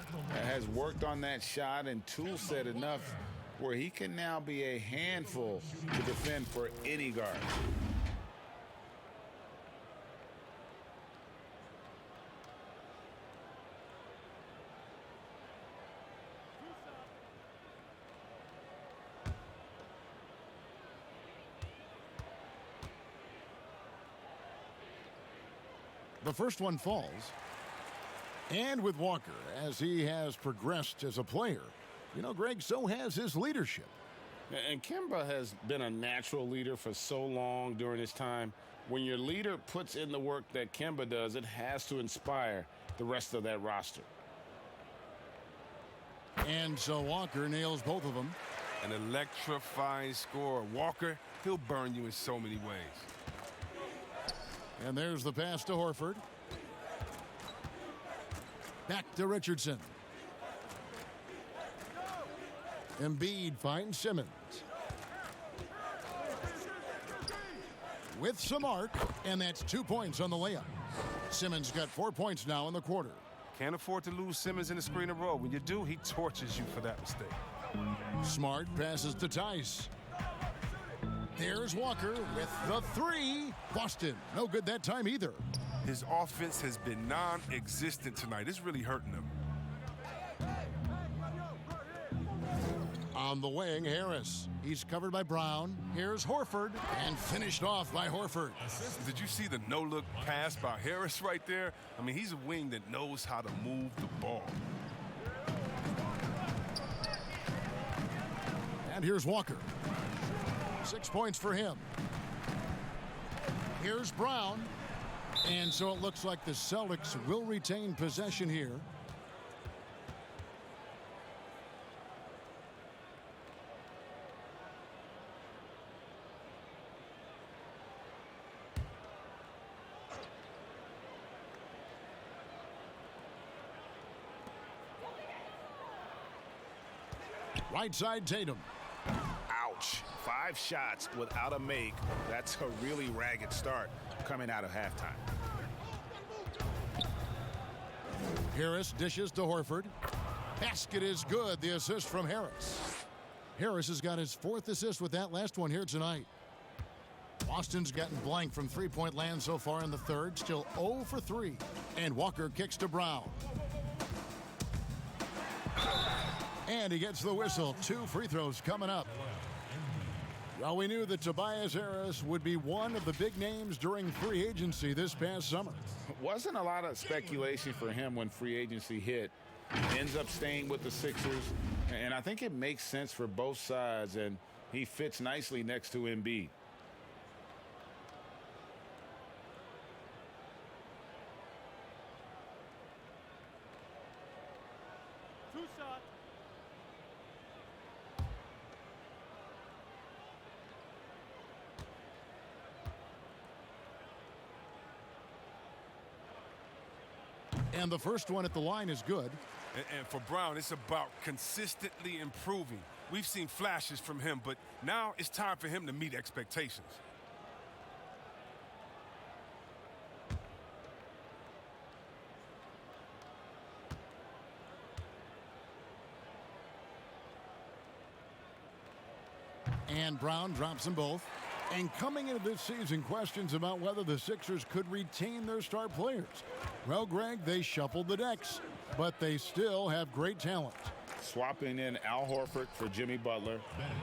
Has worked on that shot and tool set enough where he can now be a handful to defend for any guard. The first one falls. And with Walker, as he has progressed as a player, you know, Greg, so has his leadership. And Kemba has been a natural leader for so long during his time. When your leader puts in the work that Kemba does, it has to inspire the rest of that roster. And so Walker nails both of them. An electrifying scorer. Walker, he'll burn you in so many ways. And there's the pass to Horford. Back to Richardson. Embiid finds Simmons. With some arc, and that's 2 points on the layup. Simmons got 4 points now in the quarter. Can't afford to lose Simmons in the screen and roll. When you do, he torches you for that mistake. Smart passes to Tice. There's Walker with the 3. Boston, no good that time either. His offense has been non-existent tonight. It's really hurting him. On the wing, Harris. He's covered by Brown. Here's Horford, and finished off by Horford. Did you see the no-look pass by Harris right there? I mean, he's a wing that knows how to move the ball. And here's Walker. 6 points for him. Here's Brown. And so it looks like the Celtics will retain possession here. Right side, Tatum. Ouch. 5 shots without a make. That's a really ragged start coming out of halftime. Harris dishes to Horford. Basket is good. The assist from Harris. Harris has got his 4th assist with that last one here tonight. Boston's gotten blank from three-point land so far in the third. Still 0 for 3. And Walker kicks to Brown. And he gets the whistle. 2 free throws coming up. Well, we knew that Tobias Harris would be one of the big names during free agency this past summer. Wasn't a lot of speculation for him when free agency hit. Ends up staying with the Sixers. And I think it makes sense for both sides, and he fits nicely next to Embiid. And the first one at the line is good. And for Brown, it's about consistently improving. We've seen flashes from him, but now it's time for him to meet expectations. And Brown drops them both. And coming into this season, questions about whether the Sixers could retain their star players. Well, Greg, they shuffled the decks, but they still have great talent. Swapping in Al Horford for Jimmy Butler,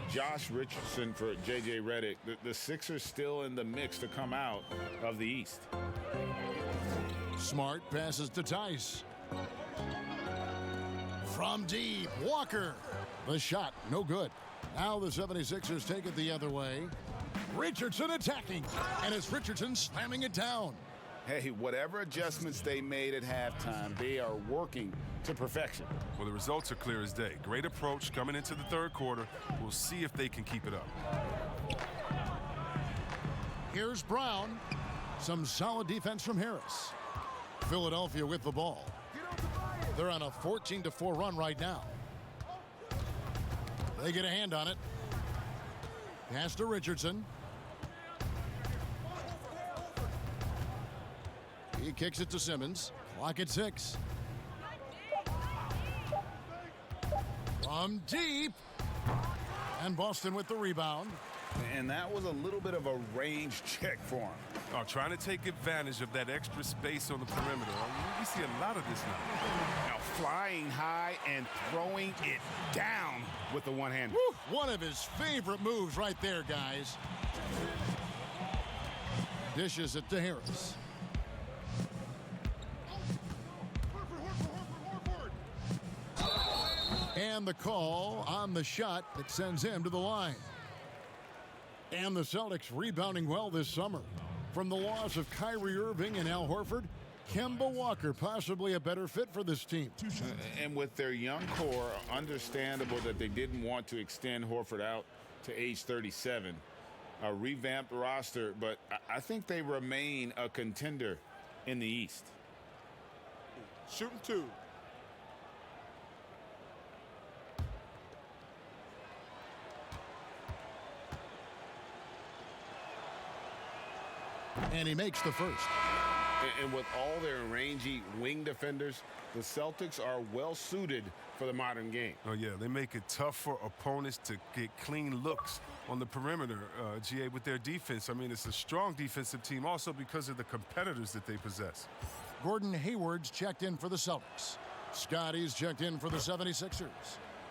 Josh Richardson for J.J. Redick. The Sixers still in the mix to come out of the East. Smart passes to Tice. From deep, Walker. The shot, no good. Now the 76ers take it the other way. Richardson attacking, and it's Richardson slamming it down. Hey, whatever adjustments they made at halftime, they are working to perfection. Well, the results are clear as day. Great approach coming into the third quarter. We'll see if they can keep it up. Here's Brown. Some solid defense from Harris. Philadelphia with the ball. They're on a 14-4 run right now. They get a hand on it. Pass to Richardson. He kicks it to Simmons. Clock at 6. From deep. And Boston with the rebound. And that was a little bit of a range check for him. Oh, trying to take advantage of that extra space on the perimeter. We see a lot of this now. Now flying high and throwing it down with the one hand. One of his favorite moves right there, guys. Dishes it to Harris. And the call on the shot that sends him to the line. And the Celtics rebounding well this summer. From the loss of Kyrie Irving and Al Horford, Kemba Walker possibly a better fit for this team. And with their young core, understandable that they didn't want to extend Horford out to age 37. A revamped roster, but I think they remain a contender in the East. Shooting 2. And he makes the first. And with all their rangy wing defenders, the Celtics are well suited for the modern game. Oh, yeah, they make it tough for opponents to get clean looks on the perimeter, GA, with their defense. I mean, it's a strong defensive team also because of the competitors that they possess. Gordon Hayward's checked in for the Celtics. Scotty's checked in for the 76ers.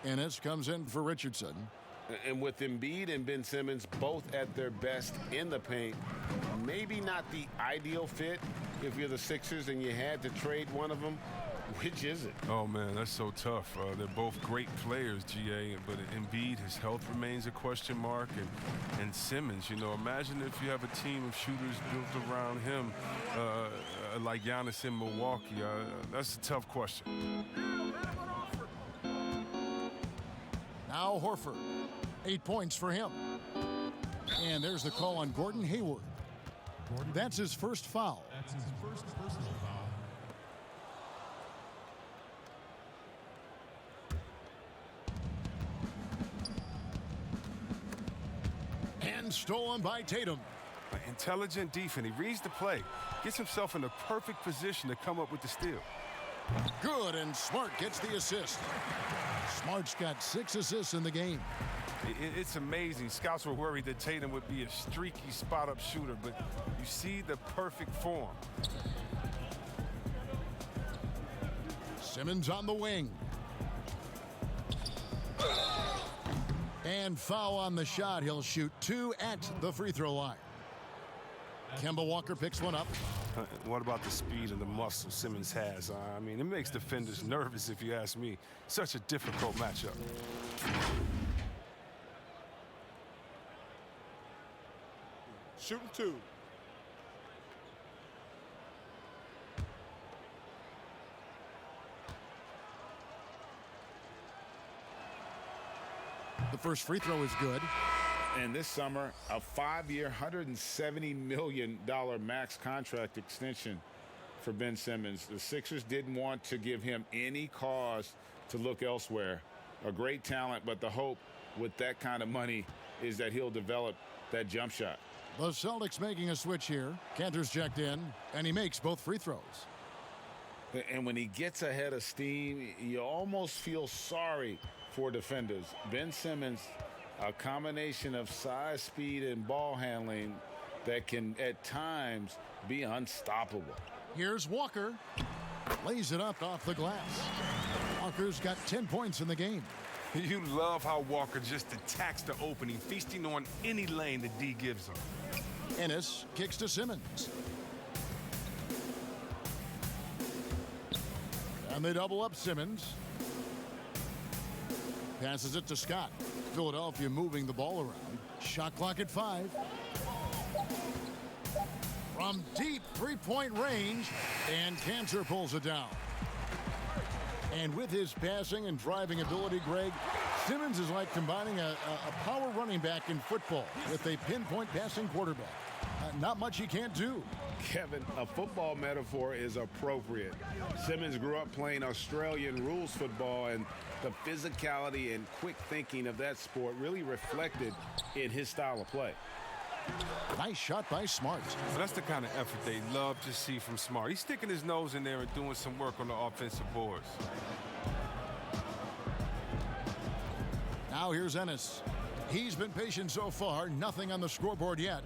Ennis comes in for Richardson. And with Embiid and Ben Simmons both at their best in the paint, maybe not the ideal fit if you're the Sixers and you had to trade one of them. Which is it? Oh, man, that's so tough. They're both great players, GA, but Embiid, his health remains a question mark. And Simmons, you know, imagine if you have a team of shooters built around him like Giannis in Milwaukee. That's a tough question. Now Horford. 8 points for him. And there's the call on Gordon Hayward. That's his first foul. That's his first personal foul. And stolen by Tatum. Intelligent defense. He reads the play, gets himself in the perfect position to come up with the steal. Good, and Smart gets the assist. Smart's got 6 assists in the game. It's amazing. Scouts were worried that Tatum would be a streaky spot-up shooter, but you see the perfect form. Simmons on the wing. And foul on the shot. He'll shoot 2 at the free throw line. Kemba Walker picks one up. What about the speed and the muscle Simmons has? I mean, it makes defenders nervous, if you ask me. Such a difficult matchup. Shooting 2. The first free throw is good. And this summer, a 5-year, $170 million max contract extension for Ben Simmons. The Sixers didn't want to give him any cause to look elsewhere. A great talent, but the hope with that kind of money is that he'll develop that jump shot. The Celtics making a switch here. Cantor's checked in, and he makes both free throws. And when he gets ahead of steam, you almost feel sorry for defenders. Ben Simmons, a combination of size, speed, and ball handling that can, at times, be unstoppable. Here's Walker. Lays it up off the glass. Walker's got 10 points in the game. You love how Walker just attacks the opening, feasting on any lane that D gives him. Ennis kicks to Simmons. And they double up Simmons. Passes it to Scott. Philadelphia moving the ball around. Shot clock at 5. From deep three-point range, and Cantor pulls it down. And with his passing and driving ability, Greg, Simmons is like combining a power running back in football with a pinpoint passing quarterback. Not much he can't do. Kevin, a football metaphor is appropriate. Simmons grew up playing Australian rules football, and the physicality and quick thinking of that sport really reflected in his style of play. Nice shot by Smart. Well, that's the kind of effort they love to see from Smart. He's sticking his nose in there and doing some work on the offensive boards. Now here's Ennis. He's been patient so far. Nothing on the scoreboard yet.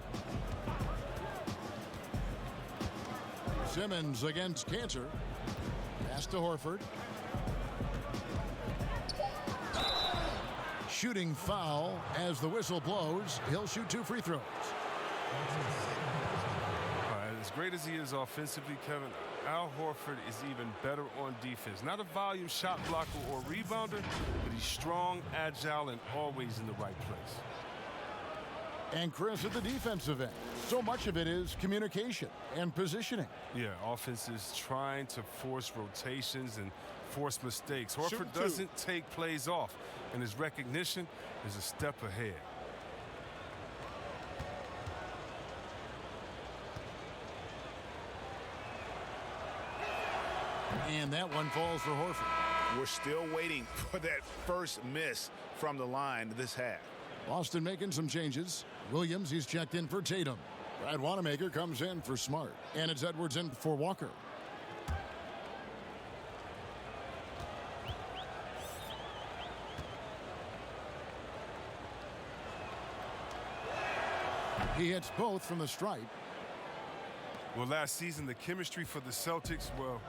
Simmons against Cantor. Pass to Horford. Shooting foul as the whistle blows. He'll shoot 2 free throws. As great as he is offensively, Kevin, Al Horford is even better on defense. Not a volume shot blocker or rebounder, but he's strong, agile, and always in the right place. And Chris at the defensive end. So much of it is communication and positioning. Yeah, offense is trying to force rotations and force mistakes. Horford doesn't take plays off, and his recognition is a step ahead. And that one falls for Horford. We're still waiting for that first miss from the line this half. Boston making some changes. Williams, he's checked in for Tatum. Brad Wanamaker comes in for Smart. And it's Edwards in for Walker. He hits both from the stripe. Well, last season, the chemistry for the Celtics, well,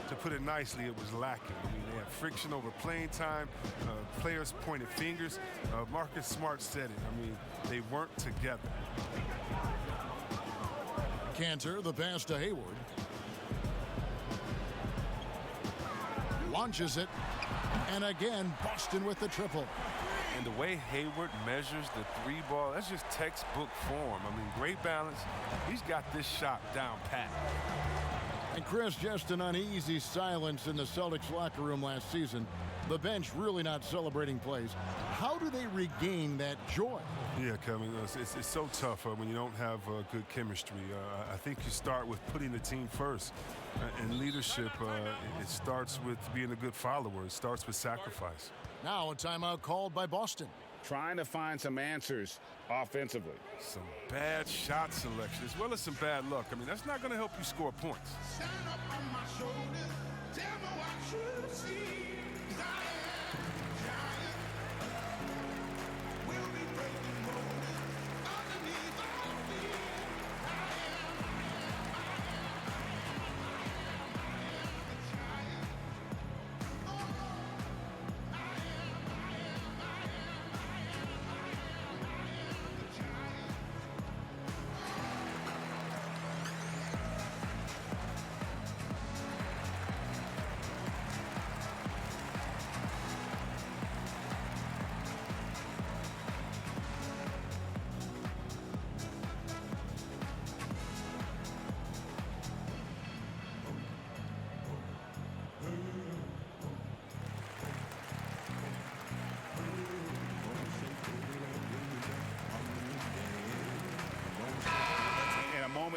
to put it nicely, it was lacking. I mean, they had friction over playing time. Players pointed fingers. Marcus Smart said it. I mean, they weren't together. Cantor, the pass to Hayward. Launches it. And again, Boston with the triple. And the way Hayward measures the 3-ball, that's just textbook form. I mean, great balance. He's got this shot down pat. And Chris, just an uneasy silence in the Celtics locker room last season. The bench really not celebrating plays. How do they regain that joy? Yeah, Kevin, it's so tough when you don't have good chemistry. I think you start with putting the team first. And leadership, it starts with being a good follower. It starts with sacrifice. Now a timeout called by Boston. Trying to find some answers offensively. Some bad shot selection as well as some bad luck. I mean, that's not going to help you score points. Stand up on my shoulders, tell me what you see. 'Cause I am a giant. We'll be breaking borders underneath our feet.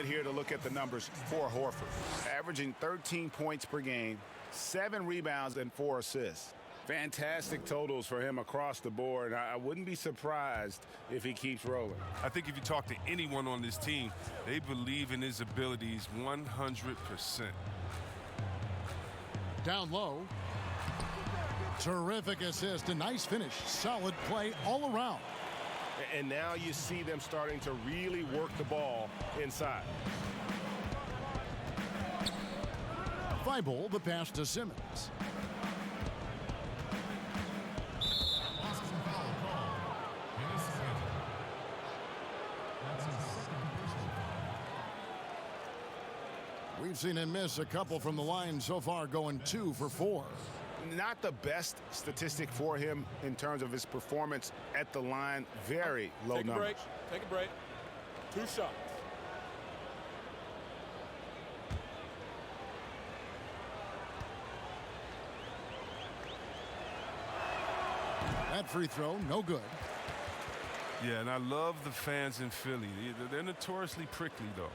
here to look at the numbers for Horford. Averaging 13 points per game, 7 rebounds, and 4 assists. Fantastic totals for him across the board. I wouldn't be surprised if he keeps rolling. I think if you talk to anyone on this team, they believe in his abilities 100%. Down low. Terrific assist, a nice finish. Solid play all around. And now you see them starting to really work the ball inside. Thibault, the pass to Simmons. We've seen him miss a couple from the line so far, going 2 for 4. Not the best statistic for him in terms of his performance at the line. Very low numbers. Take a break. 2 shots. That free throw, no good. Yeah, and I love the fans in Philly. They're notoriously prickly, though.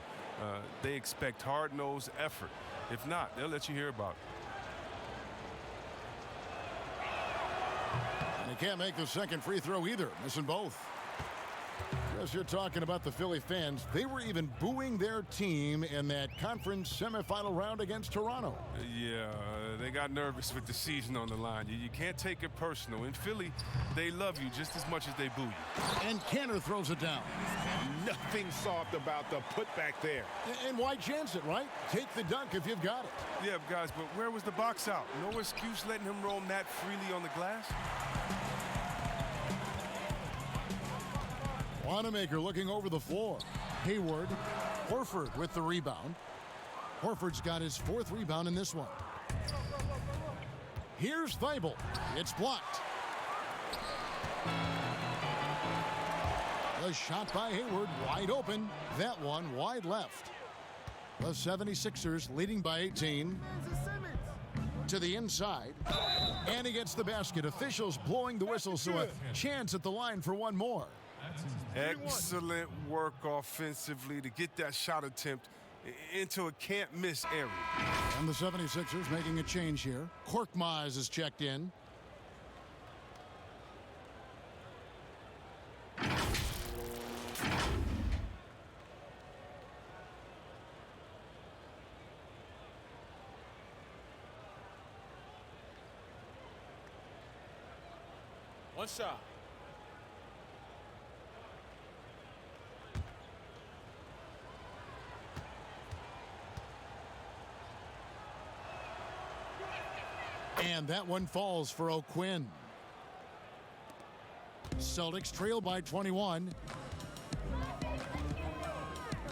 They expect hard-nosed effort. If not, they'll let you hear about it. And he can't make the second free throw either, missing both. As you're talking about the Philly fans, they were even booing their team in that conference semifinal round against Toronto. Yeah, they got nervous with the season on the line. You can't take it personal. In Philly, they love you just as much as they boo you. And Cantor throws it down. Nothing soft about the putback there. And why chance it, right? Take the dunk if you've got it. Yeah, guys, but where was the box out? No excuse letting him roam that freely on the glass? Wanamaker looking over the floor. Hayward, Horford with the rebound. Horford's got his 4th rebound in this one. Here's Thibault. It's blocked. The shot by Hayward, wide open. That one wide left. The 76ers leading by 18. To the inside. And he gets the basket. Officials blowing the whistle, so a chance at the line for one more. Excellent work offensively to get that shot attempt into a can't-miss area. And the 76ers making a change here. Korkmaz is checked in. One shot. And that one falls for O'Quinn. Celtics trail by 21.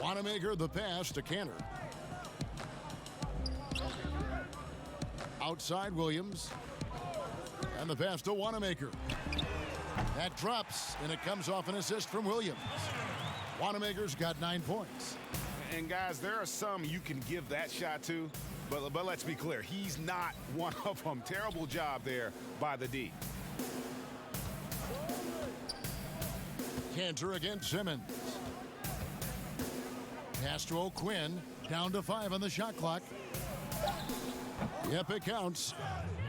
Wanamaker the pass to Cantor. Outside Williams. And the pass to Wanamaker. That drops, and it comes off an assist from Williams. Wanamaker's got 9 points. And guys, there are some you can give that shot to, but let's be clear, he's not one of them. Terrible job there by the D. Cantor against Simmons. Pass to O'Quinn. Down to 5 on the shot clock. Yep, it counts.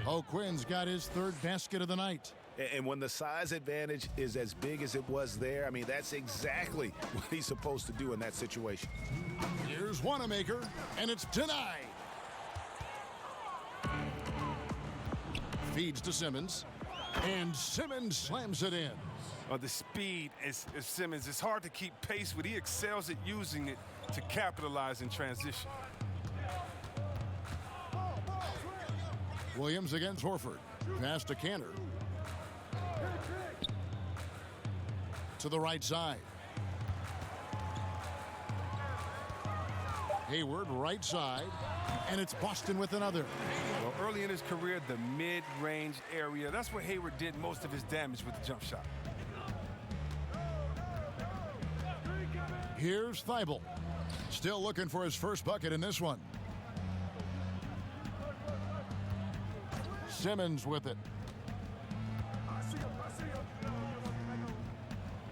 O'Quinn's got his 3rd basket of the night. And when the size advantage is as big as it was there, I mean, that's exactly what he's supposed to do in that situation. Here's Wanamaker, and it's denied. Feeds to Simmons, and Simmons slams it in. The speed is Simmons. It's hard to keep pace with. He excels at using it to capitalize in transition. Williams against Horford. Pass to Cantor. To the right side. Hayward, right side. And it's Boston with another. Well, early in his career, the mid-range area, that's where Hayward did most of his damage with the jump shot. Here's Thibault. Still looking for his first bucket in this one. Simmons with it.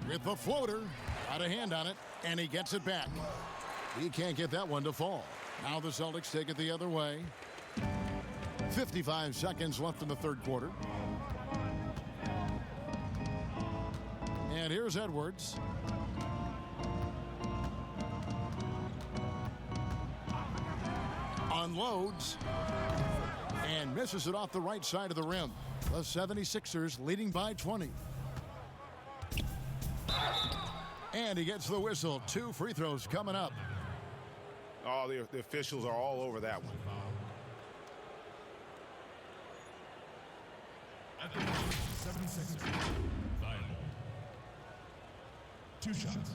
With the floater. Got a hand on it, and he gets it back. He can't get that one to fall. Now the Celtics take it the other way. 55 seconds left in the third quarter. And here's Edwards. Unloads. And misses it off the right side of the rim. The 76ers leading by 20. And he gets the whistle. 2 free throws coming up. Oh, the officials are all over that one. At the moment, 76ers. Viable. 2 shots.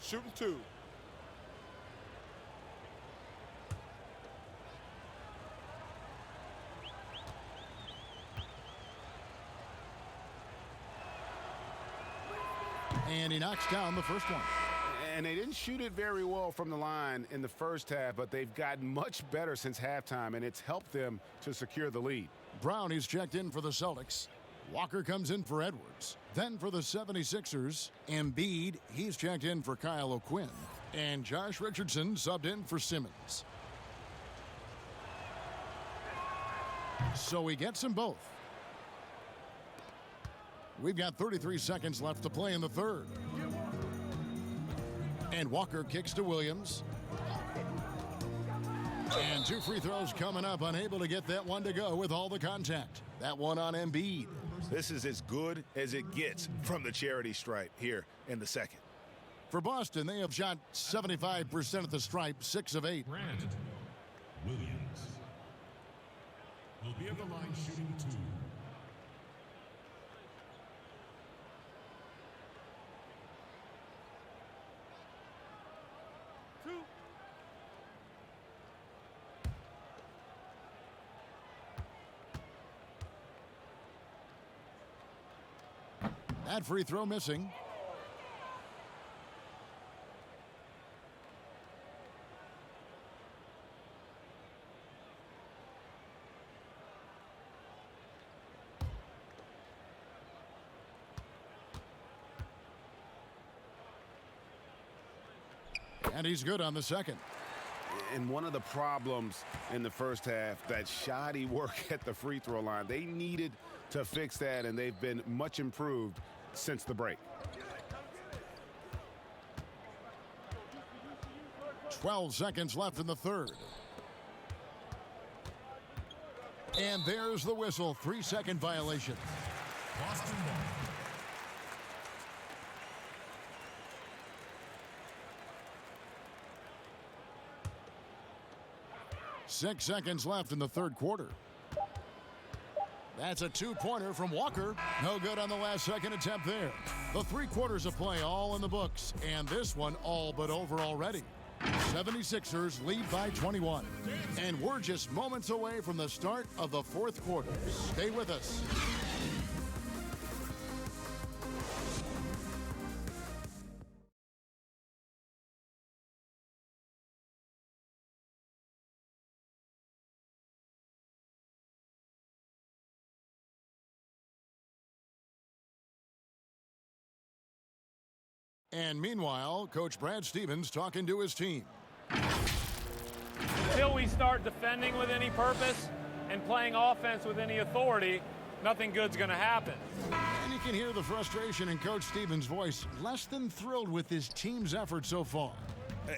Shooting 2. And he knocks down the first one. And they didn't shoot it very well from the line in the first half, but they've gotten much better since halftime, and it's helped them to secure the lead. Brown, he's checked in for the Celtics. Walker comes in for Edwards. Then for the 76ers, Embiid, he's checked in for Kyle O'Quinn. And Josh Richardson subbed in for Simmons. So he gets them both. We've got 33 seconds left to play in the third. And Walker kicks to Williams. And 2 free throws coming up, unable to get that one to go with all the contact. That one on Embiid. This is as good as it gets from the charity stripe here in the second. For Boston, they have shot 75% at the stripe, 6 of 8. Grant Williams will be at the line shooting 2. That free throw missing. And he's good on the second. And one of the problems in the first half, that shoddy work at the free throw line. They needed to fix that, and they've been much improved since the break. 12 seconds left in the third. And there's the whistle. 3-second violation. Boston ball. 6 seconds left in the third quarter. That's a 2-pointer from Walker. No good on the last second attempt there. The 3 quarters of play all in the books, and this one all but over already. 76ers lead by 21. And we're just moments away from the start of the fourth quarter. Stay with us. And meanwhile, Coach Brad Stevens talking to his team. Until we start defending with any purpose and playing offense with any authority, nothing good's going to happen. And you can hear the frustration in Coach Stevens' voice, less than thrilled with his team's effort so far.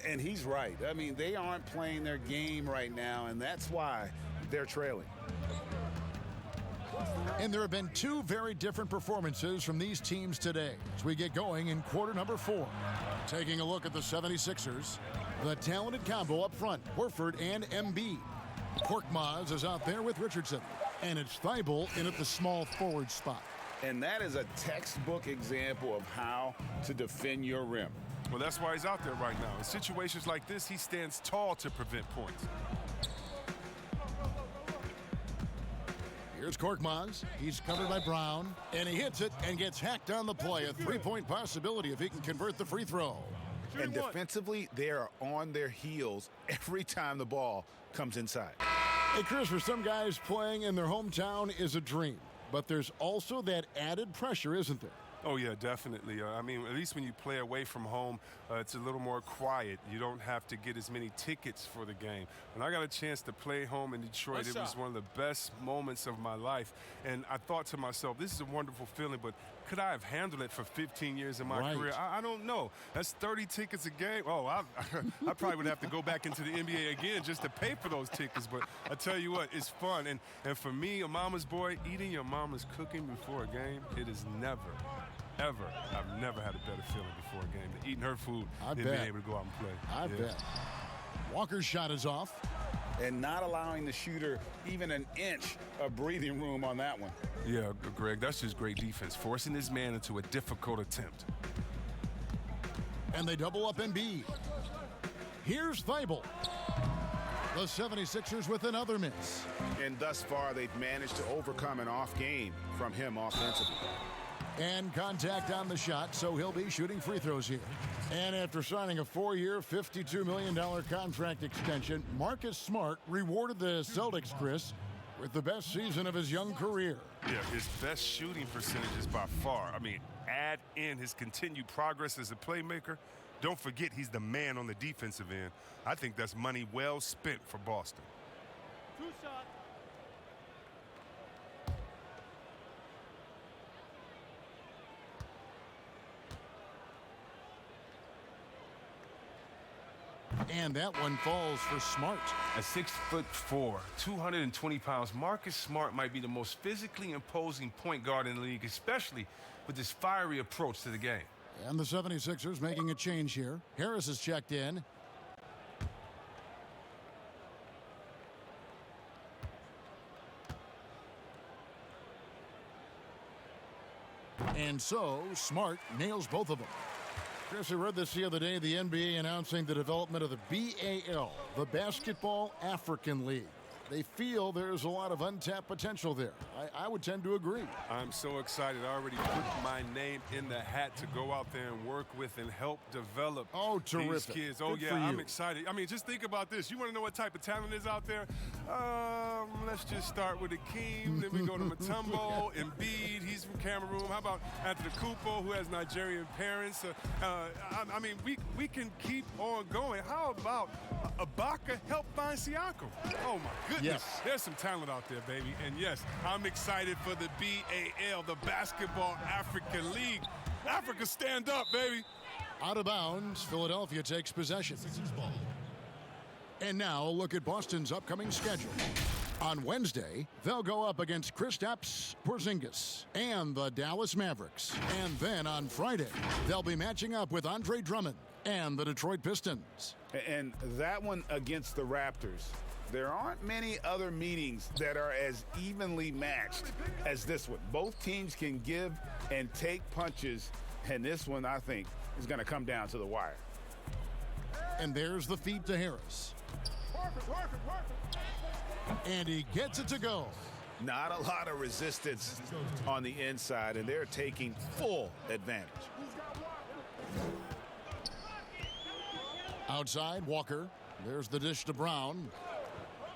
And he's right. I mean, they aren't playing their game right now, and that's why they're trailing. And there have been 2 very different performances from these teams today as we get going in quarter number 4. Taking a look at the 76ers, the talented combo up front, Horford and Embiid. Korkmaz is out there with Richardson, and it's Thibault in at the small forward spot. And that is a textbook example of how to defend your rim. Well, that's why he's out there right now. In situations like this, he stands tall to prevent points. Here's Korkmaz. He's covered by Brown, and he hits it and gets hacked on the play. A 3-point possibility if he can convert the free throw. And defensively, they are on their heels every time the ball comes inside. Hey, Chris, for some guys, playing in their hometown is a dream. But there's also that added pressure, isn't there? Oh, yeah, definitely. I mean, at least when you play away from home, it's a little more quiet. You don't have to get as many tickets for the game. When I got a chance to play home in Detroit, it was one of the best moments of my life. And I thought to myself, this is a wonderful feeling, but could I have handled it for 15 years in my career? I don't know. That's 30 tickets a game. Oh, I probably would have to go back into the NBA again just to pay for those tickets. But I tell you what, it's fun. And for me, a mama's boy, eating your mama's cooking before a game, it is never, ever, I've never had a better feeling before a game than eating her food than being able to go out and play. I bet. Walker's shot is off. And not allowing the shooter even an inch of breathing room on that one. Yeah, Greg, that's just great defense, forcing this man into a difficult attempt. And they double up Embiid. Here's Thibault. The 76ers with another miss. And thus far, they've managed to overcome an off game from him offensively. And contact on the shot, so he'll be shooting free throws here. And after signing a 4-year, $52 million contract extension, Marcus Smart rewarded the Celtics, Chris, with the best season of his young career. Yeah, his best shooting percentages by far. I mean, add in his continued progress as a playmaker. Don't forget he's the man on the defensive end. I think that's money well spent for Boston. 2 shots. And that one falls for Smart. At 6'4", 220 pounds, Marcus Smart might be the most physically imposing point guard in the league, especially with this fiery approach to the game. And the 76ers making a change here. Harris is checked in. And so, Smart nails both of them. Chris, I read this the other day, the NBA announcing the development of the BAL, the Basketball African League. They feel there's a lot of untapped potential there. I would tend to agree. I'm so excited. I already put my name in the hat to go out there and work with and help develop these kids. Oh, yeah, I'm excited. I mean, just think about this. You want to know what type of talent is out there? Let's just start with Akeem. Then we go to Mutombo, Embiid. He's from Cameroon. How about Antetokounmpo, who has Nigerian parents? I mean, we can keep on going. How about Ibaka help find Siakam? Oh, my goodness. Yes. There's some talent out there, baby. And yes, I'm excited for the BAL, the Basketball African League. Africa, stand up, baby. Out of bounds, Philadelphia takes possession. And now a look at Boston's upcoming schedule. On Wednesday, they'll go up against Kristaps Porzingis and the Dallas Mavericks. And then on Friday, they'll be matching up with Andre Drummond and the Detroit Pistons. And that one against the Raptors. There aren't many other meetings that are as evenly matched as this one. Both teams can give and take punches, and this one, I think, is going to come down to the wire. And there's the feed to Harris. And he gets it to go. Not a lot of resistance on the inside, and they're taking full advantage. Outside, Walker. There's the dish to Brown.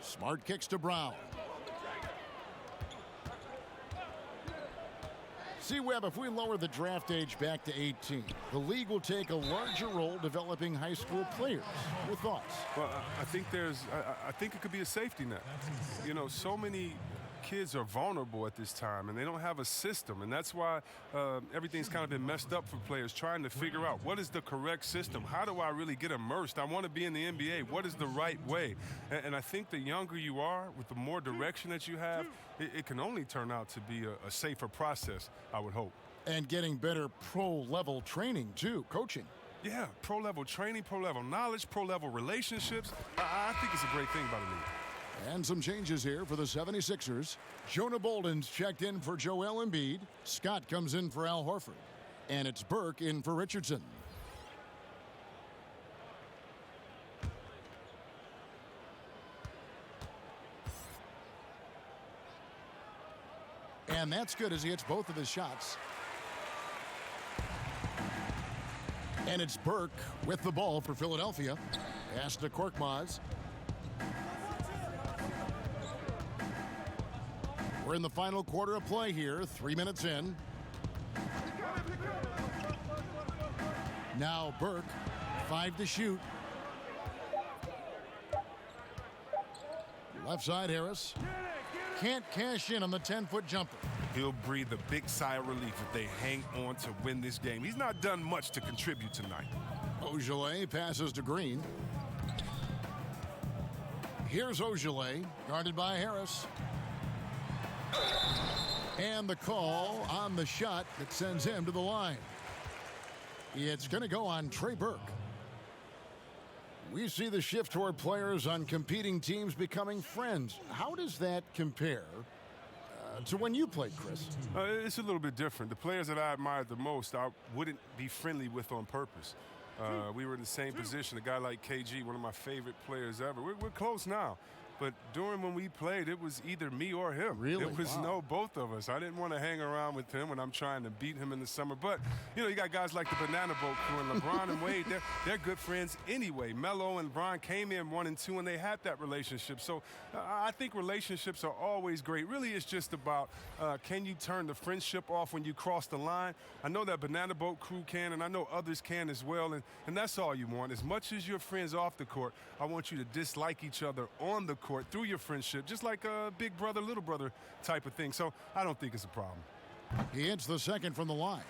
Smart kicks to Brown. See, Webb, if we lower the draft age back to 18, the league will take a larger role developing high school players. Your thoughts? Well, I think I think it could be a safety net. You know, so many kids are vulnerable at this time, and they don't have a system, and that's why everything's kind of been messed up for players trying to figure out what is the correct system. How do I really get immersed? I want to be in the NBA. What is the right way? And I think the younger you are, with the more direction that you have, it can only turn out to be a safer process, I would hope. And getting better pro-level training, too, coaching. Yeah, pro-level training, pro-level knowledge, pro-level relationships. I think it's a great thing about the league. And some changes here for the 76ers. Jonah Bolden's checked in for Joel Embiid. Scott comes in for Al Horford. And it's Burke in for Richardson. And that's good as he hits both of his shots. And it's Burke with the ball for Philadelphia. Pass to Korkmaz. We're in the final quarter of play here, 3 minutes in. Now Burke, 5 to shoot. Left side, Harris. Can't cash in on the 10-foot jumper. He'll breathe a big sigh of relief if they hang on to win this game. He's not done much to contribute tonight. Ogilvy passes to Green. Here's Ogilvy, guarded by Harris. And the call on the shot that sends him to the line. It's going to go on Trey Burke. We see the shift toward players on competing teams becoming friends. How does that compare to when you played, Chris? It's a little bit different. The players that I admired the most, I wouldn't be friendly with on purpose. We were in the same position. A guy like KG, one of my favorite players ever. We're close now. But during when we played, it was either me or him. Really? It was both of us. I didn't want to hang around with him when I'm trying to beat him in the summer. But, you got guys like the Banana Boat crew and LeBron and Wade. They're good friends anyway. Melo and Bron came in 1 and 2, and they had that relationship. So I think relationships are always great. Really, it's just about can you turn the friendship off when you cross the line? I know that Banana Boat crew can, and I know others can as well. And that's all you want. As much as you're friends off the court, I want you to dislike each other on the court through your friendship, just like a big brother, little brother type of thing. So I don't think it's a problem. He hits the second from the line.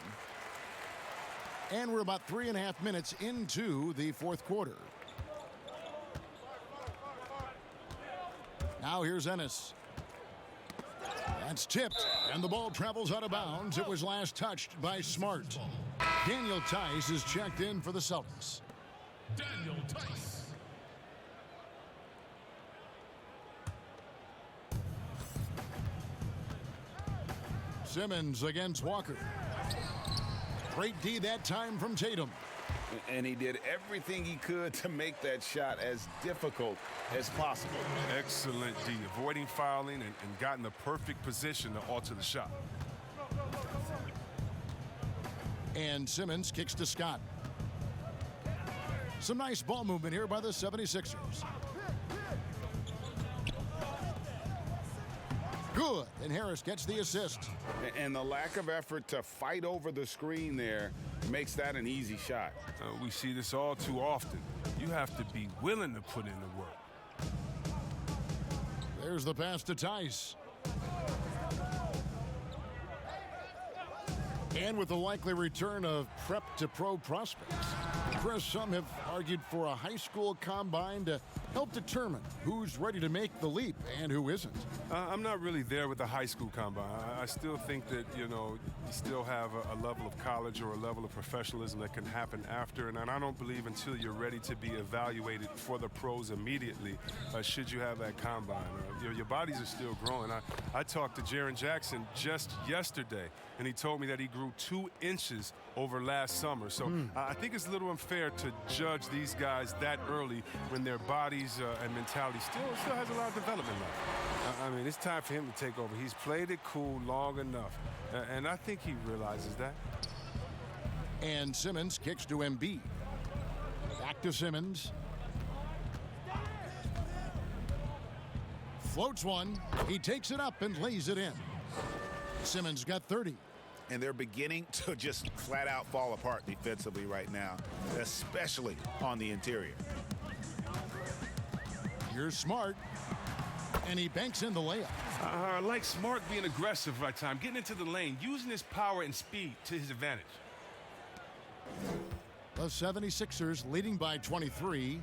And we're about 3.5 minutes into the fourth quarter. Now here's Ennis. That's tipped, and the ball travels out of bounds. It was last touched by Smart. Daniel Tice is checked in for the Celtics. Daniel Tice. Simmons against Walker. Great D that time from Tatum. And he did everything he could to make that shot as difficult as possible. Excellent D, avoiding fouling and got in the perfect position to alter the shot. And Simmons kicks to Scott. Some nice ball movement here by the 76ers. Good, and Harris gets the assist. And the lack of effort to fight over the screen there makes that an easy shot. We see this all too often. You have to be willing to put in the work. There's the pass to Tice. And with the likely return of prep to pro prospects, Chris, some have argued for a high school combine to help determine who's ready to make the leap and who isn't. I'm not really there with the high school combine. I still think that, you still have a level of college or a level of professionalism that can happen after. And I don't believe until you're ready to be evaluated for the pros immediately, should you have that combine. Your bodies are still growing. I talked to Jaren Jackson just yesterday, and he told me that he grew 2 inches over last summer. So I think it's a little unfair to judge these guys that early when their bodies and mentality still has a lot of development left. I mean, it's time for him to take over. He's played it cool long enough, and I think he realizes that. And Simmons kicks to Embiid. Back to Simmons. Floats one. He takes it up and lays it in. Simmons got 30. And they're beginning to just flat out fall apart defensively right now, especially on the interior. Here's Smart. And he banks in the layup. I like Smart being aggressive right time, getting into the lane, using his power and speed to his advantage. The 76ers leading by 23.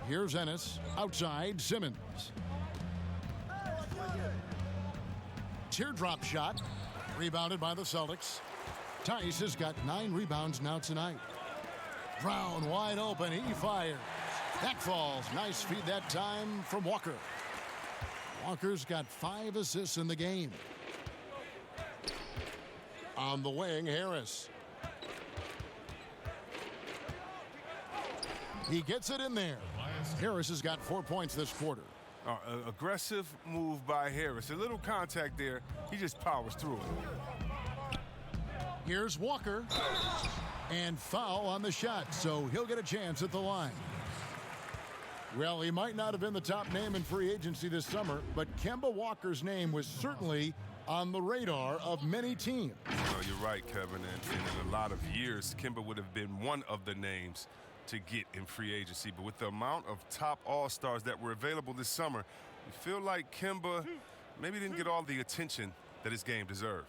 Here's Ennis. Outside, Simmons. Teardrop shot. Rebounded by the Celtics. Tice has got 9 rebounds now tonight. Brown wide open. He fires. That falls. Nice feed that time from Walker. Walker's got 5 assists in the game. On the wing, Harris. He gets it in there. Harris has got 4 points this quarter. Aggressive move by Harris. A little contact there. He just powers through it. Here's Walker. And foul on the shot, so he'll get a chance at the line. Well, he might not have been the top name in free agency this summer, but Kemba Walker's name was certainly on the radar of many teams. Well, you're right, Kevin. And in a lot of years, Kemba would have been one of the names to get in free agency. But with the amount of top all-stars that were available this summer, you feel like Kemba maybe didn't get all the attention that his game deserved.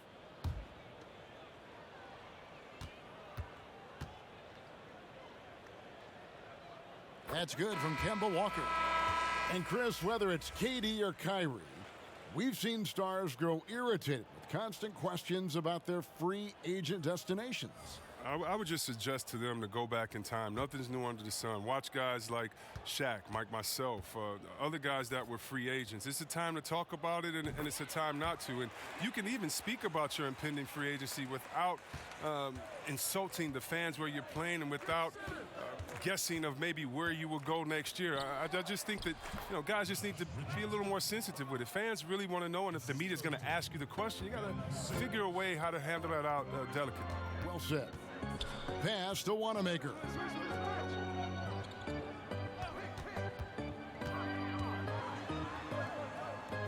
That's good from Kemba Walker. And Chris, whether it's KD or Kyrie, we've seen stars grow irritated with constant questions about their free agent destinations. I would just suggest to them to go back in time. Nothing's new under the sun. Watch guys like Shaq, myself, other guys that were free agents. It's a time to talk about it, and it's a time not to. And you can even speak about your impending free agency without insulting the fans where you're playing and without guessing of maybe where you will go next year. I just think that guys just need to be a little more sensitive with it. Fans really want to know, and if the media's going to ask you the question, you got to figure a way how to handle that out delicately. Well said. Pass to Wanamaker.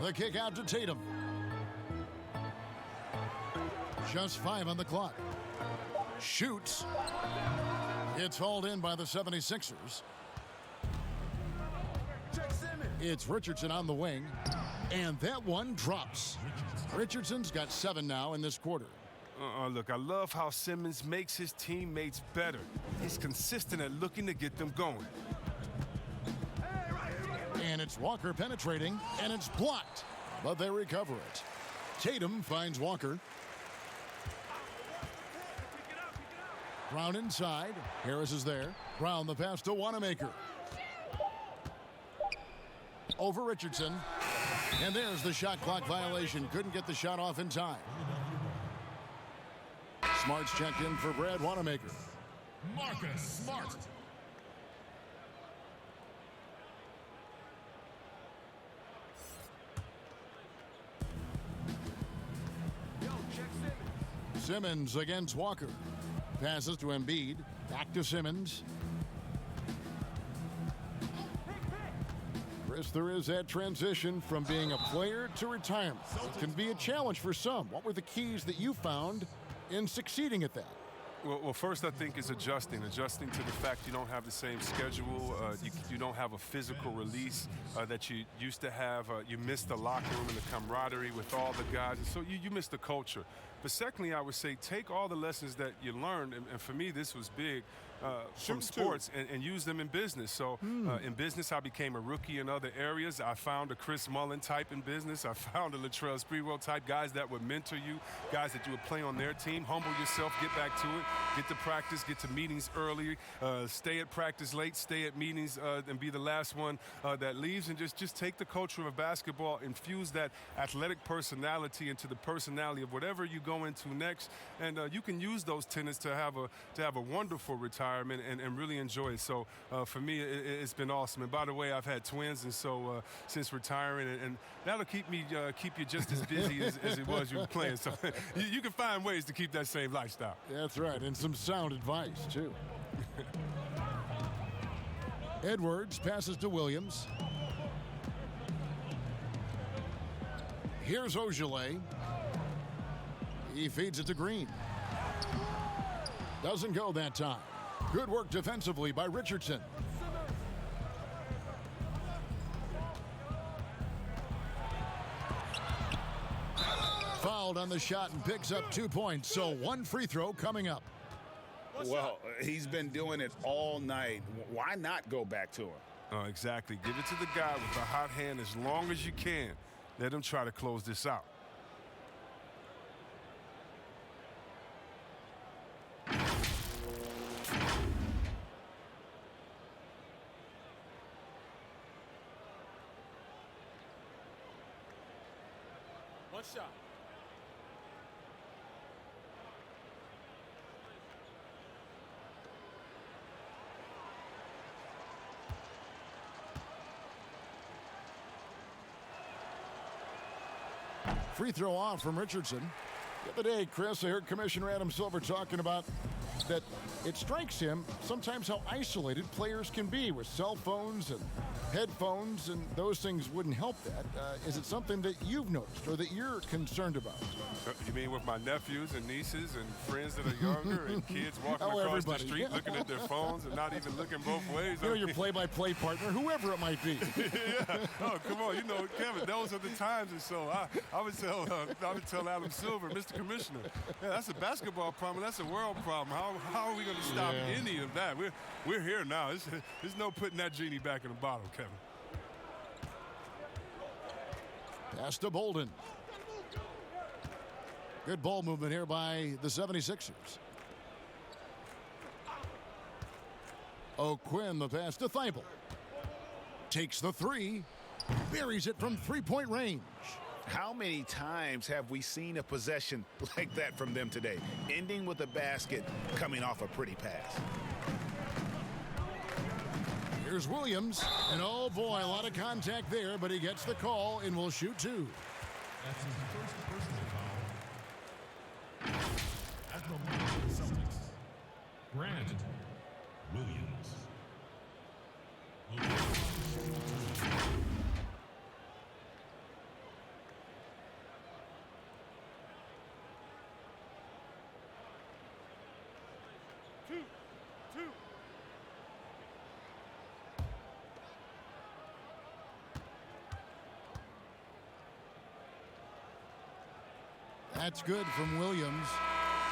The kick out to Tatum. Just 5 on the clock. Shoots. It's hauled in by the 76ers. It's Richardson on the wing. And that one drops. Richardson's got 7 now in this quarter. Look, I love how Simmons makes his teammates better. He's consistent at looking to get them going. And it's Walker penetrating, and it's blocked. But they recover it. Tatum finds Walker. Brown inside. Harris is there. Brown the pass to Wanamaker. Over Richardson. And there's the shot clock violation. Couldn't get the shot off in time. Smart's checked in for Brad Wanamaker. Marcus Smart. Simmons against Walker. Passes to Embiid. Back to Simmons. Chris, there is that transition from being a player to retirement. It can be a challenge for some. What were the keys that you found in succeeding at that? Well, first I think is adjusting to the fact you don't have the same schedule. You don't have a physical release that you used to have. You miss the locker room and the camaraderie with all the guys, and so you miss the culture. But secondly, I would say take all the lessons that you learned, and for me this was big, from sports and use them in business. So in business, I became a rookie in other areas. I found a Chris Mullin type in business. I found a Latrell Sprewell type, guys that would mentor you, guys that you would play on their team. Humble yourself, get back to it, get to practice, get to meetings early, stay at practice late, stay at meetings, and be the last one that leaves, and just take the culture of basketball, infuse that athletic personality into the personality of whatever you go into next, and you can use those tenets to have a wonderful retirement and really enjoy it. So for me, it's been awesome. And by the way, I've had twins, and so since retiring, and that'll keep you just as busy as it was you were playing. So you can find ways to keep that same lifestyle. That's right, and some sound advice too. Edwards passes to Williams. Here's Ogilvy. He feeds it to Green. Doesn't go that time. Good work defensively by Richardson. Fouled on the shot and picks up 2 points. So 1 free throw coming up. Well, he's been doing it all night. Why not go back to him? Exactly. Give it to the guy with a hot hand as long as you can. Let him try to close this out. One shot. Free throw off from Richardson. The other day, Chris, I heard Commissioner Adam Silver talking about that it strikes him sometimes how isolated players can be with cell phones and headphones, and those things wouldn't help that. Is it something that you've noticed or that you're concerned about? You mean with my nephews and nieces and friends that are younger and kids walking across everybody. the street looking at their phones and not even looking both ways? You know, your play-by-play partner, whoever it might be. Yeah. Oh, come on. You know, Kevin, those are the times. And so I would tell Adam Silver, Mr. Commissioner, yeah, that's a basketball problem. That's a world problem. How are we going to stop any of that? We're here now. There's no putting that genie back in the bottle, Kevin. Pass to Bolden. Good ball movement here by the 76ers. O'Quinn, the pass to Thibault. Takes the three. Buries it from three-point range. How many times have we seen a possession like that from them today? Ending with a basket, coming off a pretty pass. Here's Williams, and oh boy, a lot of contact there, but he gets the call and will shoot two. That's his first personal foul. At the line for the Celtics, Grant Williams. That's good from Williams.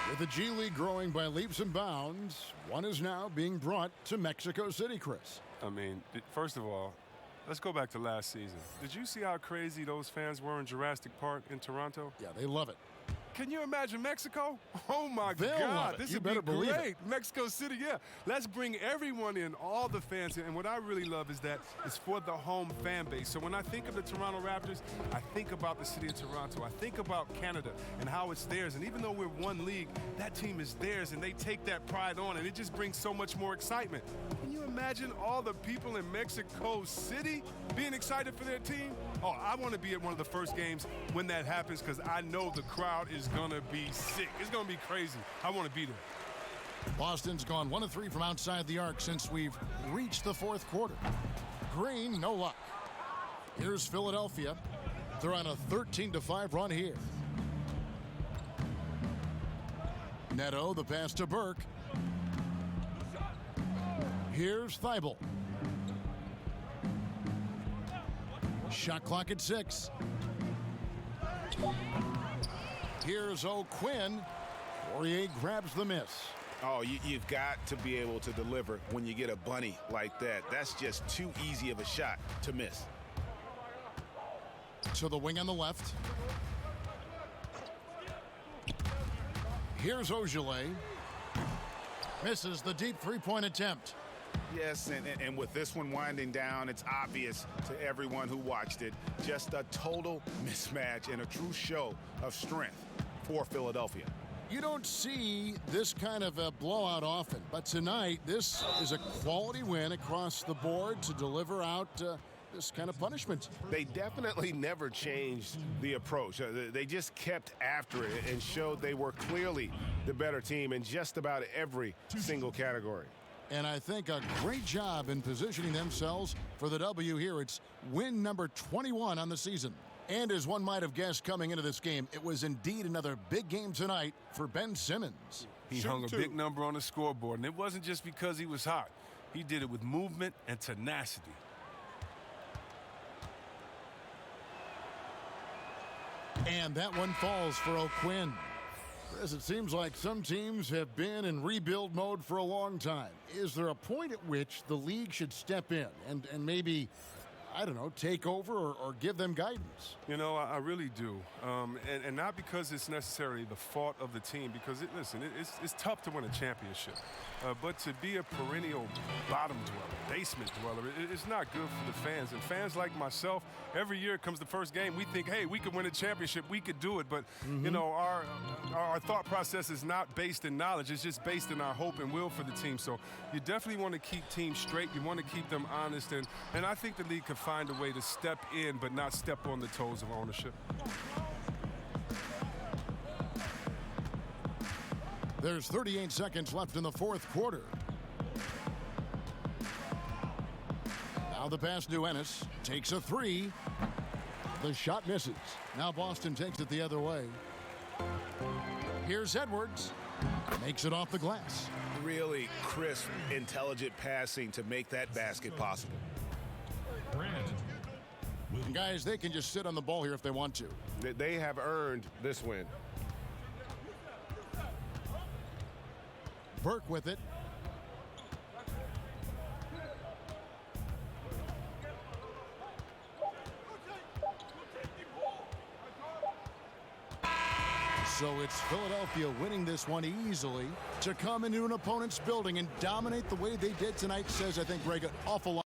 With the G League growing by leaps and bounds, one is now being brought to Mexico City, Chris. I mean, first of all, let's go back to last season. Did you see how crazy those fans were in Jurassic Park in Toronto? Yeah, they love it. Can you imagine Mexico? Oh, my They'll love God. it. This You would be better believe it. great. Mexico City, yeah. Let's bring everyone in, all the fans in. And what I really love is that it's for the home fan base. So when I think of the Toronto Raptors, I think about the city of Toronto. I think about Canada and how it's theirs. And even though we're one league, that team is theirs, and they take that pride on, and it just brings so much more excitement. Can you imagine all the people in Mexico City being excited for their team? Oh, I want to be at one of the first games when that happens because I know the crowd is going to be sick. It's going to be crazy. I want to be there. Boston's gone 1 of 3 from outside the arc since we've reached the fourth quarter. Green, no luck. Here's Philadelphia. They're on a 13-5 run here. Neto, the pass to Burke. Here's Thibault. Shot clock at 6. Here's O'Quinn. Poirier grabs the miss. Oh, you've got to be able to deliver when you get a bunny like that. That's just too easy of a shot to miss. To the wing on the left. Here's Ogilvy. Misses the deep three-point attempt. Yes, and with this one winding down, it's obvious to everyone who watched it. Just a total mismatch and a true show of strength for Philadelphia. You don't see this kind of a blowout often, but tonight this is a quality win across the board to deliver out this kind of punishment. They definitely never changed the approach. They just kept after it and showed they were clearly the better team in just about every single category. And I think a great job in positioning themselves for the W here. It's win number 21 on the season. And as one might have guessed coming into this game, it was indeed another big game tonight for Ben Simmons. He hung a big number on the scoreboard, and it wasn't just because he was hot. He did it with movement and tenacity. And that one falls for O'Quinn. Chris, it seems like some teams have been in rebuild mode for a long time. Is there a point at which the league should step in and maybe, I don't know, take over or give them guidance? You know, I really do. And not because it's necessarily the fault of the team, because, it's tough to win a championship. But to be a perennial bottom dweller, basement dweller, it's not good for the fans. And fans like myself, every year comes the first game, we think, hey, we could win a championship, we could do it. But, you know, our thought process is not based in knowledge. It's just based in our hope and will for the team. So you definitely want to keep teams straight. You want to keep them honest. And I think the league could find a way to step in but not step on the toes of ownership. There's 38 seconds left in the fourth quarter. Now the pass to Ennis. Takes a three. The shot misses. Now Boston takes it the other way. Here's Edwards. Makes it off the glass. Really crisp, intelligent passing to make that basket possible. Guys, they can just sit on the ball here if they want to. They have earned this win. Burke with it. So it's Philadelphia winning this one easily. To come into an opponent's building and dominate the way they did tonight says, I think, Greg, an awful lot.